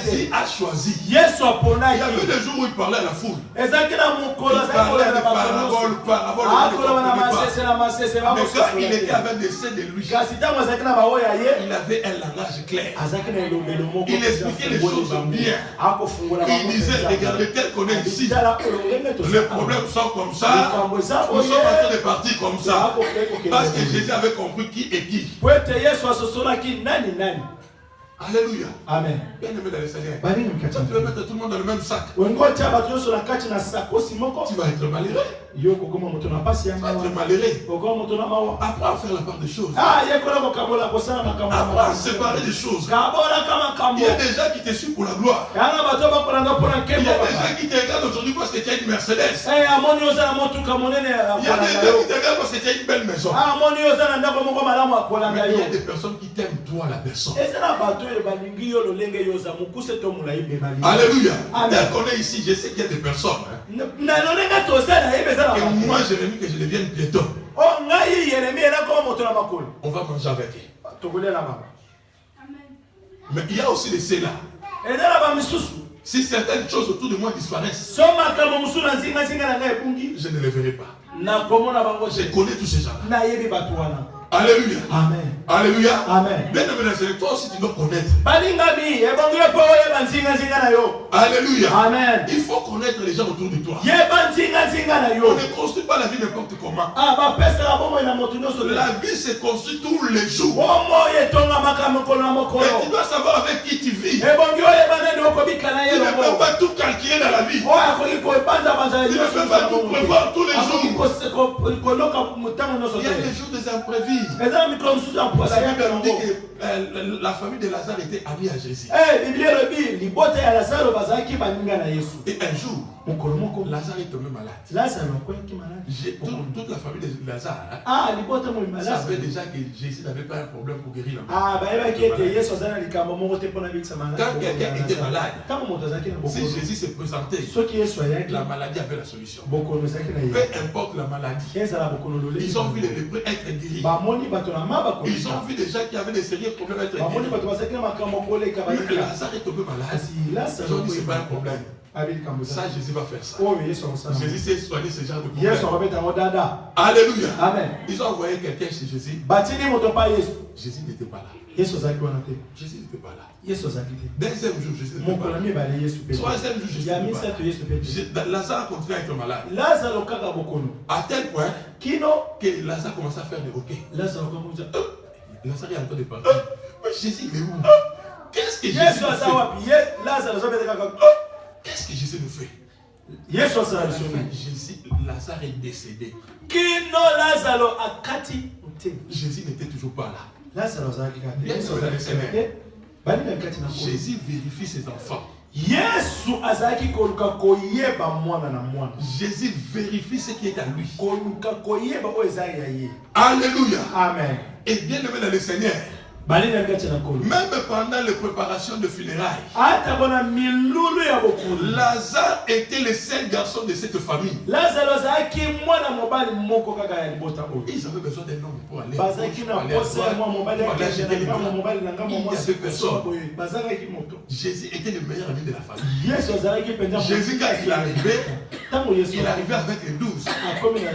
Jésus a choisi. Il y avait des jours où il parlait à la foule. Il parlait de paraboles. Mais quand il était avec des ceux de lui, il avait un langage clair. Il expliquait les choses bien. Il disait, regardez tel qu'on est ici. Les problèmes sont comme ça. Nous sommes en train de partir comme ça. Parce que Jésus avait compris qui est qui. Alléluia.
Amen.
Bien aimé dans le Seigneur. Quand tu veux mettre tout le monde dans le même sac, tu vas être malheureux. Tu vas être malheureux. Apprends à faire la part des choses. Apprends à séparer des choses. Il y a des gens qui te suivent pour la gloire. Il y a des gens qui te regardent aujourd'hui parce que tu as une Mercedes. Il y a des gens qui te regardent parce que tu as une belle maison. Mais il y a des personnes qui t'aiment toi la personne. Alléluia. Dès qu'on est ici, je sais qu'il y a des personnes. Que moi, Jérémie, que je devienne piéton. On va manger avec eux. Mais il y a aussi les ceux-là. Si certaines choses autour de moi disparaissent, je ne les verrai pas. Je connais tous ces gens-là. Alléluia.
Amen.
Alléluia.
Amen.
Bien aimé, toi aussi tu dois connaître. Alléluia.
Amen.
Il faut connaître les gens autour de toi. On ne construit pas la vie n'importe comment. La vie se construit tous les jours. Et tu dois savoir avec qui tu vis. Tu ne peux pas tout calculer dans la vie. Tu ne peux pas tout prévoir tous les jours. Il y a des jours des imprévus. La Bible nous dit que la famille de Lazare était amie à Jésus. Et un jour, Lazare est tombé malade. Toute la famille de Lazare savait déjà que Jésus n'avait pas un problème pour guérir la maladie. Quand quelqu'un était malade, si Jésus se présentait, la maladie avait la solution. Peu importe la maladie, ils ont vu les lépreux être guéris. Ils ont vu des gens qui avaient des sérieux problèmes être guéris. Mais Lazare est tombé malade. Ils ont dit c'est pas un problème. Ça, Jésus va faire ça.
Oh,
Jésus sait soigner ce genre de problème.
Alléluia.
Amen. Ils ont envoyé quelqu'un chez Jésus. Jésus n'était pas là. Jésus n'était pas là. Deuxième jour, Jésus n'était pas là. Troisième jour, Jésus n'était pas là. Lazare continue à être malade. À tel point que Lazare commence à faire des hoquets. Lazare est en train de parler. Mais Jésus, il est où? Qu'est-ce que Jésus fait? Qu'est-ce que Jésus nous fait? Jésus, Lazare est décédé. Jésus n'était toujours pas là. Jésus vérifie ses enfants. Jésus vérifie ce qui est à lui. Alléluia.
Amen.
Et bien aimé dans le Seigneur, même pendant les préparations de funérailles, Lazare était le seul garçon de cette famille. Ils avaient besoin d'un homme pour aller acheter les biens. Jésus était le meilleur ami de la famille. Jésus, quand il arrivait avec les 12.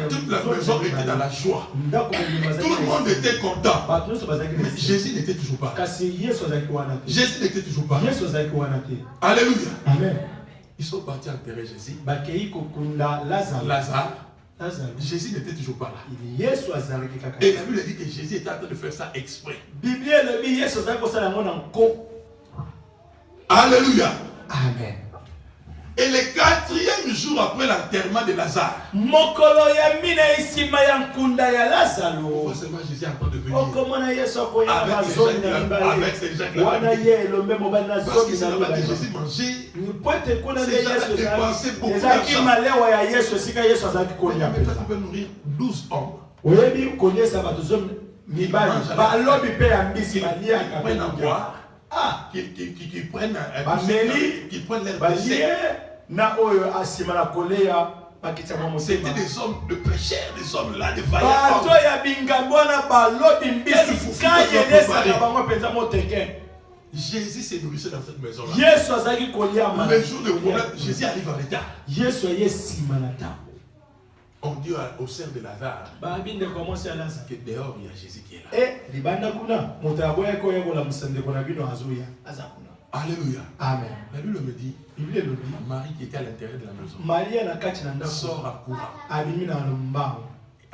Toute la maison était dans la joie. Tout le monde était content. Mais Jésus n'était toujours pas. Jésus n'était toujours pas. Alléluia.
Amen.
Ils sont partis enterrer Jésus. Lazare. Jésus n'était toujours pas là. Et la Bible dit que Jésus était en train de faire ça exprès. Alléluia.
Amen.
Et le 4e jour après l'enterrement de Lazare, forcément Jésus est en train de venir avec ces gens-là. Parce que c'est là-bas que Jésus mangeait. Ces gens-là dépensaient beaucoup d'argent. Mais toi tu peux nourrir 12 hommes. Qui prennent à boire. Qui prennent leur dessert. C'était des hommes de pécheurs, des hommes là, de vaillants. Jésus s'est nourrissé dans cette maison-là. Le jour de problème, Jésus arrive en retard. On dit au sein de Lazare que dehors il y a Jésus qui est là. Alléluia.
Amen.
La Bible me dit, Marie qui était à l'intérieur de la maison sort en courant.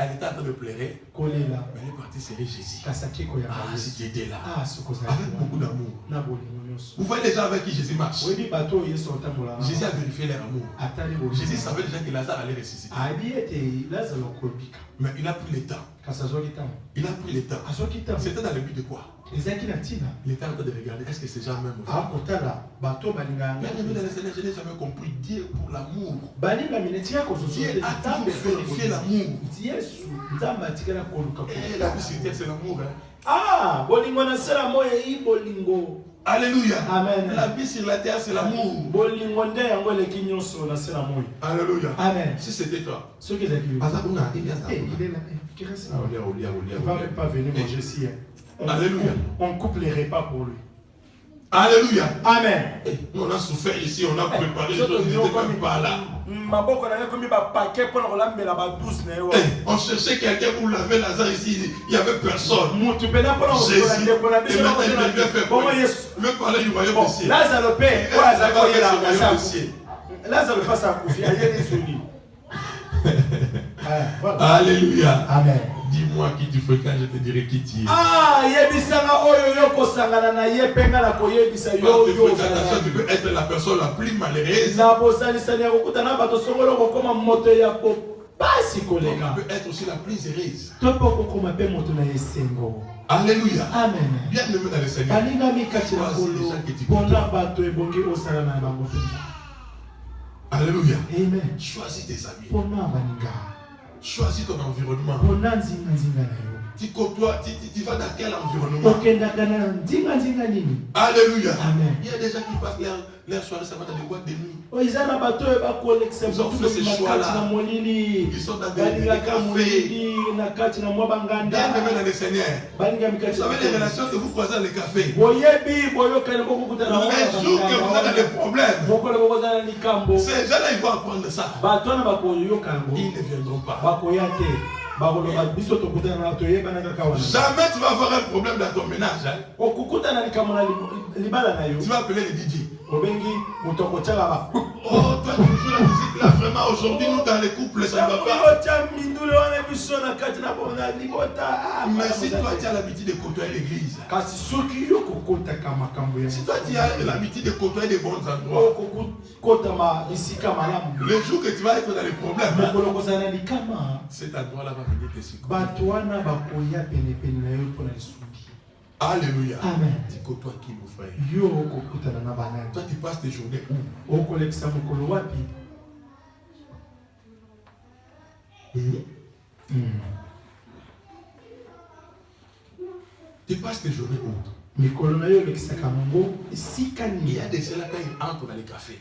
Elle était en train de pleurer, mais elle est partie serrer Jésus. Ah, si tu étais là, avec beaucoup d'amour. Vous voyez les gens avec qui Jésus marche. Jésus a vérifié leur amour. Jésus savait déjà que Lazare allait ressusciter. Mais il a pris le temps. Il a pris le temps. C'était dans le but de quoi? Il était en train de regarder, est-ce que ces gens m'aiment? Je n'ai jamais compris Dieu pour l'amour. Dieu a toujours vérifié l'amour. Et la vie sur terre, c'est l'amour. Alléluia.
Amen.
La vie sur la terre, c'est l'amour. Alléluia.
Amen.
Si c'était toi,
il ne va même pas venir manger ici.
Alléluia.
On coupe les repas pour lui.
Alléluia.
Amen.
On a souffert ici, on a préparé les choses, ils n'étaient même pas là. On cherchait quelqu'un pour laver Lazare ici, il n'y avait personne. Jésus. Et maintenant il vient faire quoi? Il veut parler du royaume des cieux. Alléluia.
Amen.
Dis-moi qui tu fréquentes, je te dirai qui tu es. Tu peux être la personne la plus malheureuse. Tu peux être aussi la plus heureuse. Alléluia.
Amen.
Bien aimé dans le Seigneur. Choisis les gens que tu côtoies. Alléluia.
Amen.
Choisis tes amis. Choisis ton environnement. Tu côtoies, tu vas dans quel environnement? Alléluia.
Amen.
Il y a des gens qui passent leur soirée, ça va dans des boîtes de nuit.
Ils
ont fait ce choix-là. Ils sont dans des cafés. Bien aimé dans le Seigneur. Vous savez les relations que vous croisez dans les cafés. Les jours que vous avez des problèmes, ces gens-là, ils vont apprendre ça. Ils ne viendront pas. Jamais tu vas avoir un problème dans ton ménage. Hein? Tu vas appeler les DJ. Oh, toi tu joues la musique là, vraiment aujourd'hui nous dans les couples ça ne va pas. Mais si toi tu as l'habitude de côtoyer l'église, si toi tu as l'habitude de côtoyer les bons endroits, le jour que tu vas être dans les problèmes, cet endroit là va venir te secourir. Alléluia.
Amen.
Tu côtoies qui, mon frère? Toi, tu passes tes journées où? Tu passes tes journées où? Il y a des gens là quand ils entrent dans les cafés.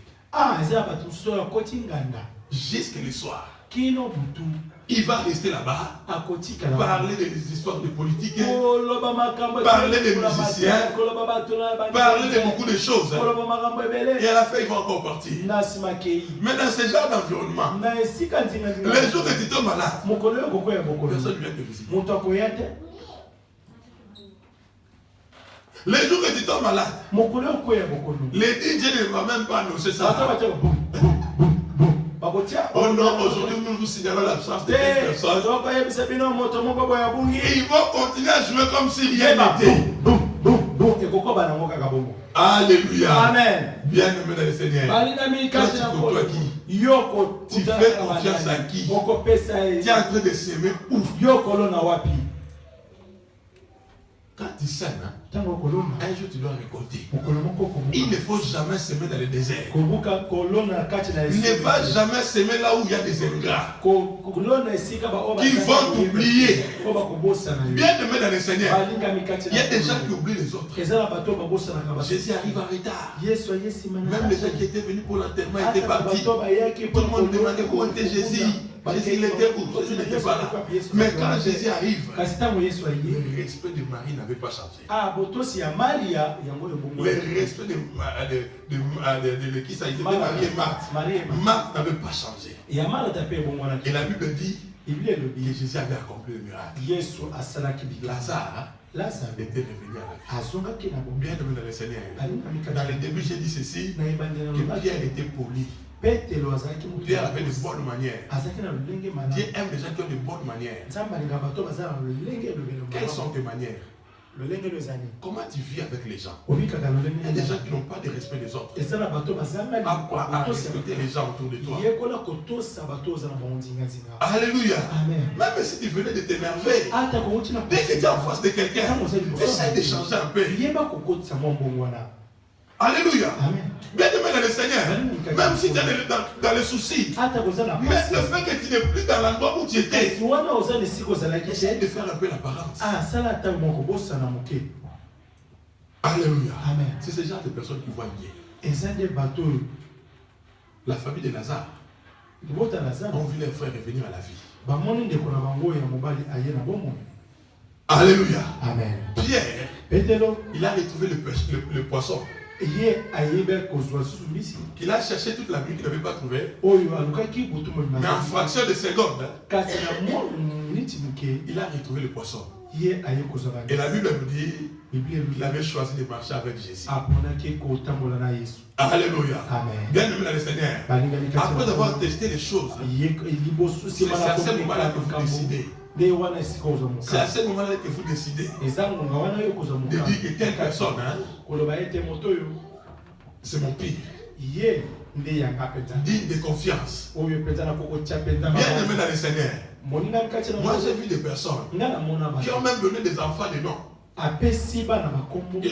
Jusqu'à le soir. Il va rester là-bas, parler des histoires de politique, parler des musiciens, parler de beaucoup de choses. Et à la fin, il va encore partir. Mais dans ce genre d'environnement, les jours que tu tombes malade, personne ne vient te visiter. Les jours que tu tombes malade, les DJ ne vont même pas annoncer ça. Oh non, aujourd'hui nous vous signalons l'absence de cette personne. Et ils vont continuer à jouer comme si rien n'était. Alléluia.
Amen.
Bien aimé dans le Seigneur. Quand tu côtoies qui? Tu fais confiance à qui? Tu es en train de s'aimer où? Quand tu sèmes, un jour tu dois récolter. Il ne faut jamais s'aimer dans le désert. Ne va jamais s'aimer là où il y a des ingrats qui vont t'oublier. Bien aimé dans le Seigneur, il y a des gens qui oublient les autres. Jésus arrive en retard. Même les gens qui étaient venus pour l'enterrement étaient partis. Tout le monde demandait où était Jésus. Jésus il était où? Jésus n'était pas là. Mais quand Jésus arrive, le respect de Marie n'avait pas changé. Le respect de qui ça? Ils étaient Marie et Marthe. Marthe n'avait pas changé. Et la Bible dit que Jésus avait accompli le miracle. Lazare était revenu à la vie. Bien aimé dans le Seigneur. Dans le début, j'ai dit ceci, que Pierre était poli. Pierre avait de bonnes manières. Dieu aime les gens qui ont de bonnes manières. Quelles sont tes manières? Comment tu vis avec les gens? Il y a des gens qui n'ont pas de respect des autres. Apprends à respecter les gens autour de toi. Alléluia. Même si tu venais de t'énerver, dès que tu es en face de quelqu'un, essaye de changer un peu. Alléluia. Bien aimé dans le Seigneur, même si tu es dans les soucis, mais le fait que tu n'es plus dans l'endroit où tu étais, essaye de faire un peu l'apparence. Alléluia. C'est ce genre de personnes qui voient bien. La famille de Lazare ont vu leurs frères revenir à la vie. Alléluia. Pierre, il a retrouvé le poisson. Qu'il a cherché toute la nuit, qu'il n'avait pas trouvé. Mais en fraction de seconde, il a retrouvé le poisson. Et la Bible nous dit qu'il avait choisi de marcher avec Jésus. Alléluia. Bien aimé dans le Seigneur. Après avoir testé les choses, c'est à ce moment-là que vous décidez. C'est à ce moment-là que vous décidez de dire que telle personne, c'est mon pire. Digne de confiance. Bien aimé dans le Seigneur. Moi j'ai vu des personnes qui ont même donné des enfants de nom. Et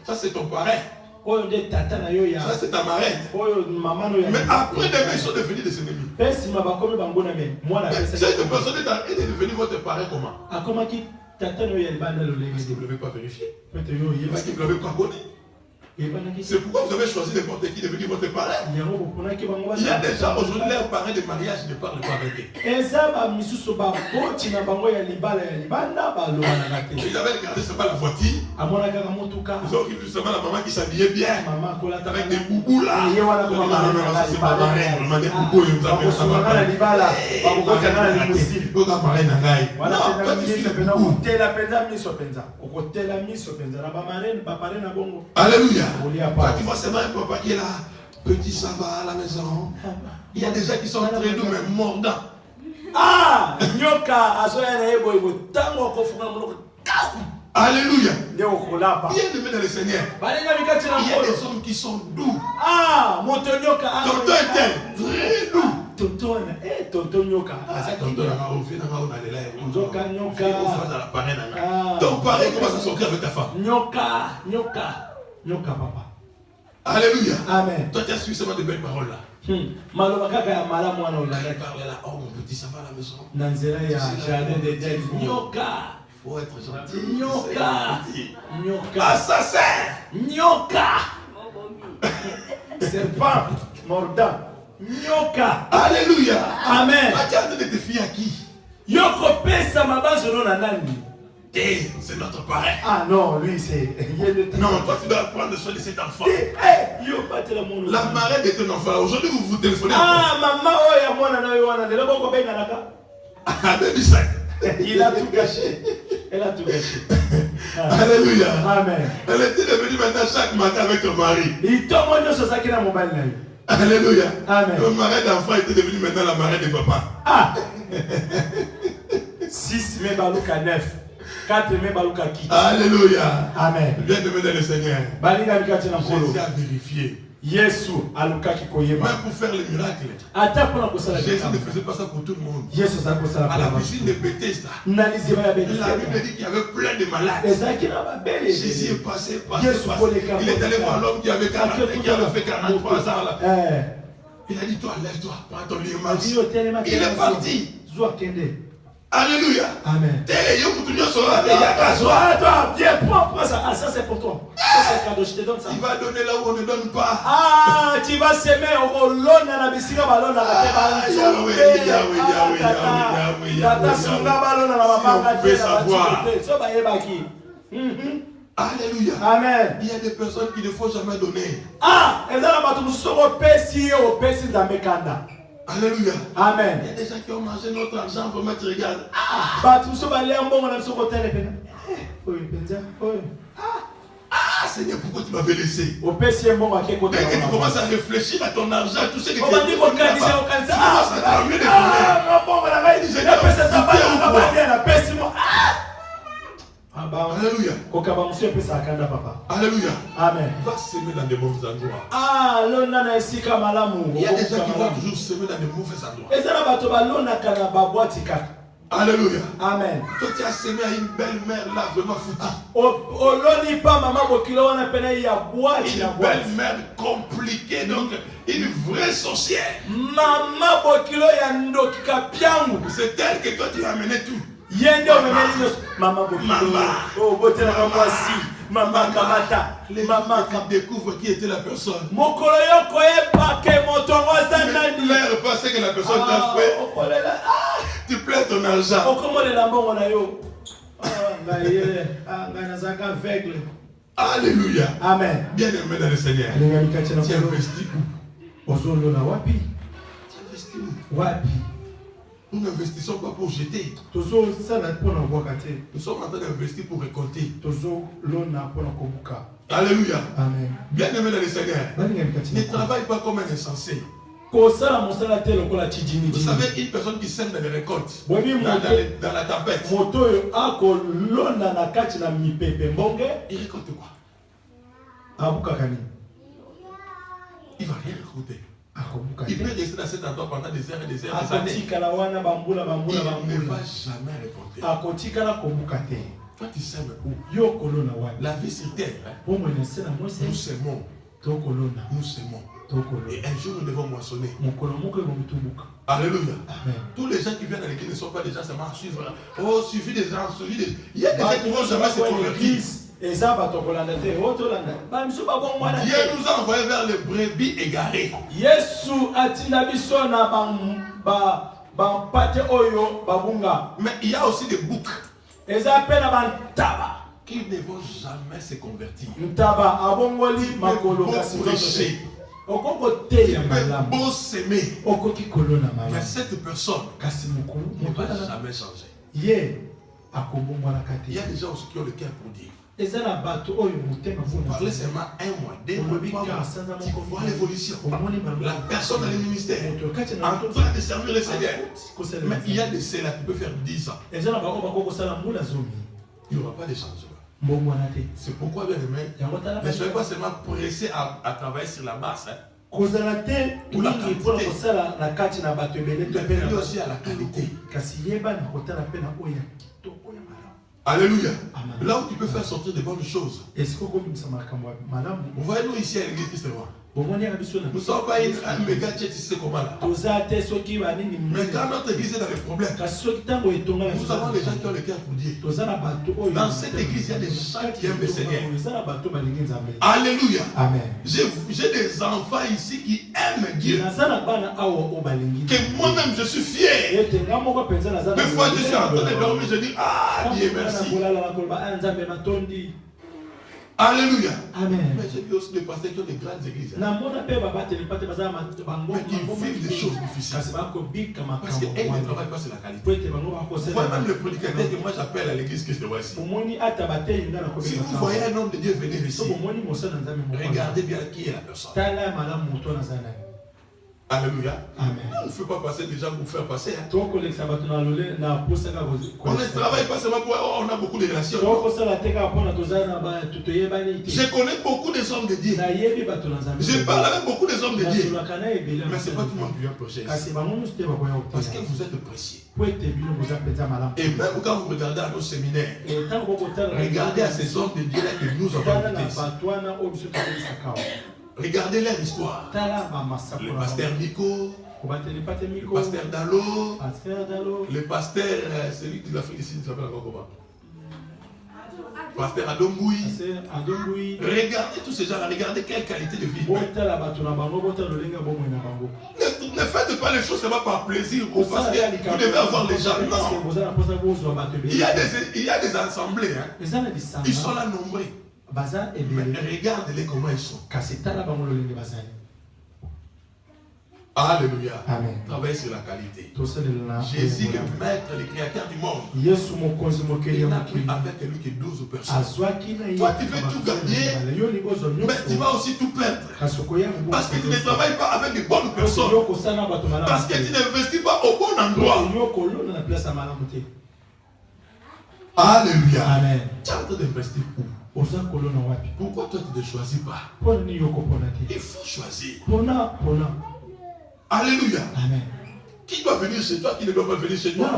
ça c'est ton parrain. Ça c'est ta marraine. Mais après demain ils sont devenus des ennemis. Cette personne est devenue votre parrain comment? Parce que vous ne l'avez pas vérifié. Parce que vous ne l'avez pas connu. C'est pourquoi vous avez choisi n'importe qui devenir votre parrain. Il y a des gens aujourd'hui, leurs parrains de mariage ne parlent pas avec eux. Ils avaient regardé seulement la voiture. Ils ont vu seulement la maman qui s'habillait bien. Avec des boubous là. C'est pas marraine. On m'a dit boubou. Ils nous amènent ça. Alléluia. Quand tu vois seulement un papa qui est là, petit ça va à la maison. Il y a des gens qui sont très doux mais mordants. Ah, nyoka alléluia. Bien-aimé dans le Seigneur. Il y a des hommes qui sont doux. Ah, mon nyoka. Tonton est très doux. Tonton nyoka. Tonton ton pari commence à sortir avec ta femme. Nyoka papa. Alléluia. Amen. Toi tu as suivi seulement de belles paroles là. Oh mon petit ça va à la maison. Nyoka. Il faut être gentil. Nyoka. Assassin. Nyoka. Serpent. Mordant. Nyoka. Alléluia. Amen. Tu as donné tes filles à qui? Yoko pesa mabazo na nani? C'est notre parrain. Ah non, lui c'est. Non, toi tu dois prendre soin de cet enfant. La marraine de ton enfant. Aujourd'hui vous vous téléphonez. Ah, maman, oh, ya moi na yo wana. Le boko benga naka. Ah, baby sac. Il a tout gâché. Elle a tout gâché. Alléluia. Amen. Elle était devenue maintenant chaque matin avec ton mari. Il tombe dans ce sac dans mon bain. Alléluia. Amen. Le mari d'enfant était devenu maintenant la marraine de papa. Ah. 6 mai baluka 9. 4 mai baluka qui. Alléluia. Amen. Viens de me donner le Seigneur. Jésus a vérifié. Jésus même pour faire le miracle. Jésus ne faisait pas ça pour tout le monde. À la piscine de Bethesda, la Bible dit qu'il y avait plein de malades. Jésus est passé. Il est allé voir l'homme qui avait fait 43 ans là. Il a dit toi lève-toi, prends ton lit et marche. Il est parti. Alléluia. Amen. Viens, prends ça. Ah, ça c'est pour toi. Ça c'est un cadeau, je te donne ça. Il va donner là où on ne donne pas. Ah, tu vas s'aimer au l'on à la bisika ballon à la tête. Alléluia. Amen. Il y a des personnes qui ne faut jamais donner. Ah, elles alléluia. Amen. Il y a des gens qui ont mangé notre argent pour mettre regarde. Ah, Seigneur, pourquoi tu m'avais laissé? Dès que tu commences à réfléchir à ton argent, tout ce que tu as dit, tu commences à t'amener des Alléluia. Alléluia. Amen. Va s'aimer dans de mauvais endroits. Ah, il y a des gens qui vont toujours s'aimer dans de mauvais endroits. Alléluia. Amen. Toi tu as semé à une belle mère là vraiment foutue. Une belle mère compliquée, donc une vraie sorcière. C'est elle que toi tu as amené tout. Maman, les gens découvrent qui était la personne. Il leur pensait que la personne t'a fait. Tu plais ton argent. Alléluia. Amen. Bien aimé dans le Seigneur. Tu investis où? Tu investis où? Nous n'investissons pas pour jeter. Nous sommes en train d'investir pour récolter. Alléluia. Amen. Bien aimé dans le Seigneur. Ne travaille pas comme un insensé. Vous savez, une personne qui sème dans les récoltes, dans la tempête, il récolte quoi? Il ne va rien récolter. Il peut rester dans cet endroit pendant des heures et des années. Il ne va jamais récolter. Toi, tu sèmes où?
La
vie sur terre.
Nous
s'aimons. Nous s'aimons. Et un jour, nous devons moissonner. Alléluia.
Amen.
Tous les gens qui viennent à l'église ne sont pas des gens seulement à suivre. Oh, suffit des gens, suffit des... Il y a des gens qui vont jamais se convertir. Dieu nous a envoyés vers les brebis égarées. Mais il y a aussi des boucs qui ne vont jamais se convertir. Il peut beau s'aimer, mais cette personne ne va jamais changer. Il y a des gens aussi qui ont le cœur pour dire. Vous parlez seulement un mois, 2 mois, 3 mois, tu vois l'évolution. La personne a le ministère en train de servir le Seigneur. Mais il y a des ceux-là qui peuvent faire 10 ans. Il n'y aura pas de changement. C'est pourquoi, bien aimé, ne soyez pas seulement pressés à travailler sur la masse. Ou la quantité. Mais aussi à la qualité. Alléluia. Là où tu peux faire sortir de bonnes choses. Vous voyez, nous ici à l'église Christ-Roi. Nous ne sommes pas un méga tchèque, tu sais comment là. Mais quand notre église est dans les problèmes, nous avons des gens qui ont le cœur pour Dieu. Dans cette église, il y a des gens qui aiment le Seigneur. Alléluia. J'ai des enfants ici qui aiment Dieu. Que moi-même je suis fier. Des fois je suis en train de dormir, je dis ah Dieu merci. Alléluia.
Amen.
Mais j'ai vu aussi des pasteurs qui ont des grandes églises. Mais qui vivent des choses difficiles. Parce qu'ils ne travaillent pas sur la qualité. Vous voyez même le prédicateur que moi j'appelle à l'église que je te vois ici. Si vous voyez un homme de Dieu venir ici, regardez bien qui est la personne. Alléluia.
Amen.
On ne fait pas passer des gens pour faire passer. On ne travaille pas seulement pour... on a beaucoup de relations. Je connais beaucoup des hommes de Dieu. Je parle avec beaucoup des hommes de Dieu. Mais ce n'est pas tout le monde qui vient prêcher ici. Parce que vous êtes précieux. Et même quand vous regardez à nos séminaires, regardez à ces hommes de Dieu là que nous avons invités. Regardez leur histoire. Le pasteur Nico, le pasteur Dalo, le pasteur, celui de l'Afrique du Sud, il s'appelle encore comment? Pasteur Adongoui. Regardez tous ces gens-là, regardez quelle qualité de vie. Ne faites pas les choses seulement par plaisir ou parce que vous devez avoir les gens. Non. Il y a des assemblées. Hein. Ils sont là nombreux. Mais regardez-les comment ils sont. Alléluia.
Amen.
Travaillez sur la qualité. Jésus, le maître, le créateur du monde, il n'a pris avec lui que 12 personnes. Toi, tu veux tout gagner, mais tu vas aussi tout perdre. Parce que tu ne travailles pas avec de bonnes personnes. Parce que tu n'investis pas au bon endroit. Alléluia.
Amen.
Tu es en train d'investir où? Pourquoi toi tu ne choisis pas? Il faut choisir. Alléluia.
Amen.
Qui doit venir chez toi, qui ne doit pas venir chez toi?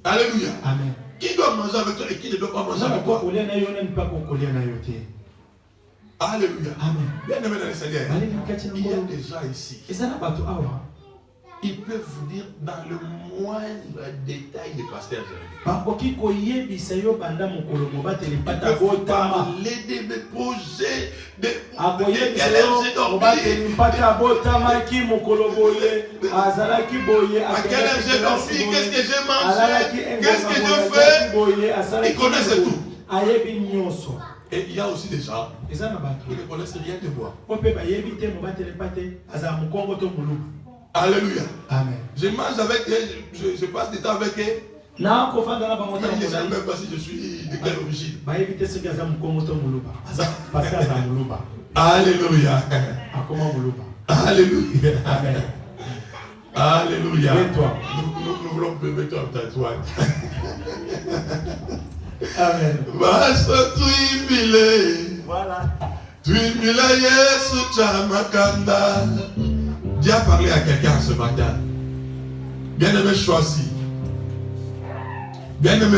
Alléluia.
Amen.
Qui doit manger avec toi et qui ne doit pas manger avec toi? Alléluia.
Amen.
Bien aimé dans le Seigneur, il y a des gens ici. Ils peuvent vous dire dans le moindre détail des pasteurs. Ils peuvent parler de mes projets, de quel âge j'ai dormi, à quel âge j'ai dormi, qu'est-ce que j'ai mangé, qu'est-ce que je fais. Ils connaissent tout. Et il y a aussi des gens qui ne connaissent rien de moi. Alléluia.
Amen.
Je mange avec eux, je passe du temps avec eux. Mais ils ne savent même pas si je suis de quelle origine. Alléluia. Alléluia.
Amen.
Alléluia.
Nous
voulons beber ton tatouage.
Amen.
Voilà. Tuimbile Yesu Chamakanda. Dieu a parlé à quelqu'un ce matin. Bien-aimé choisi. Bien-aimé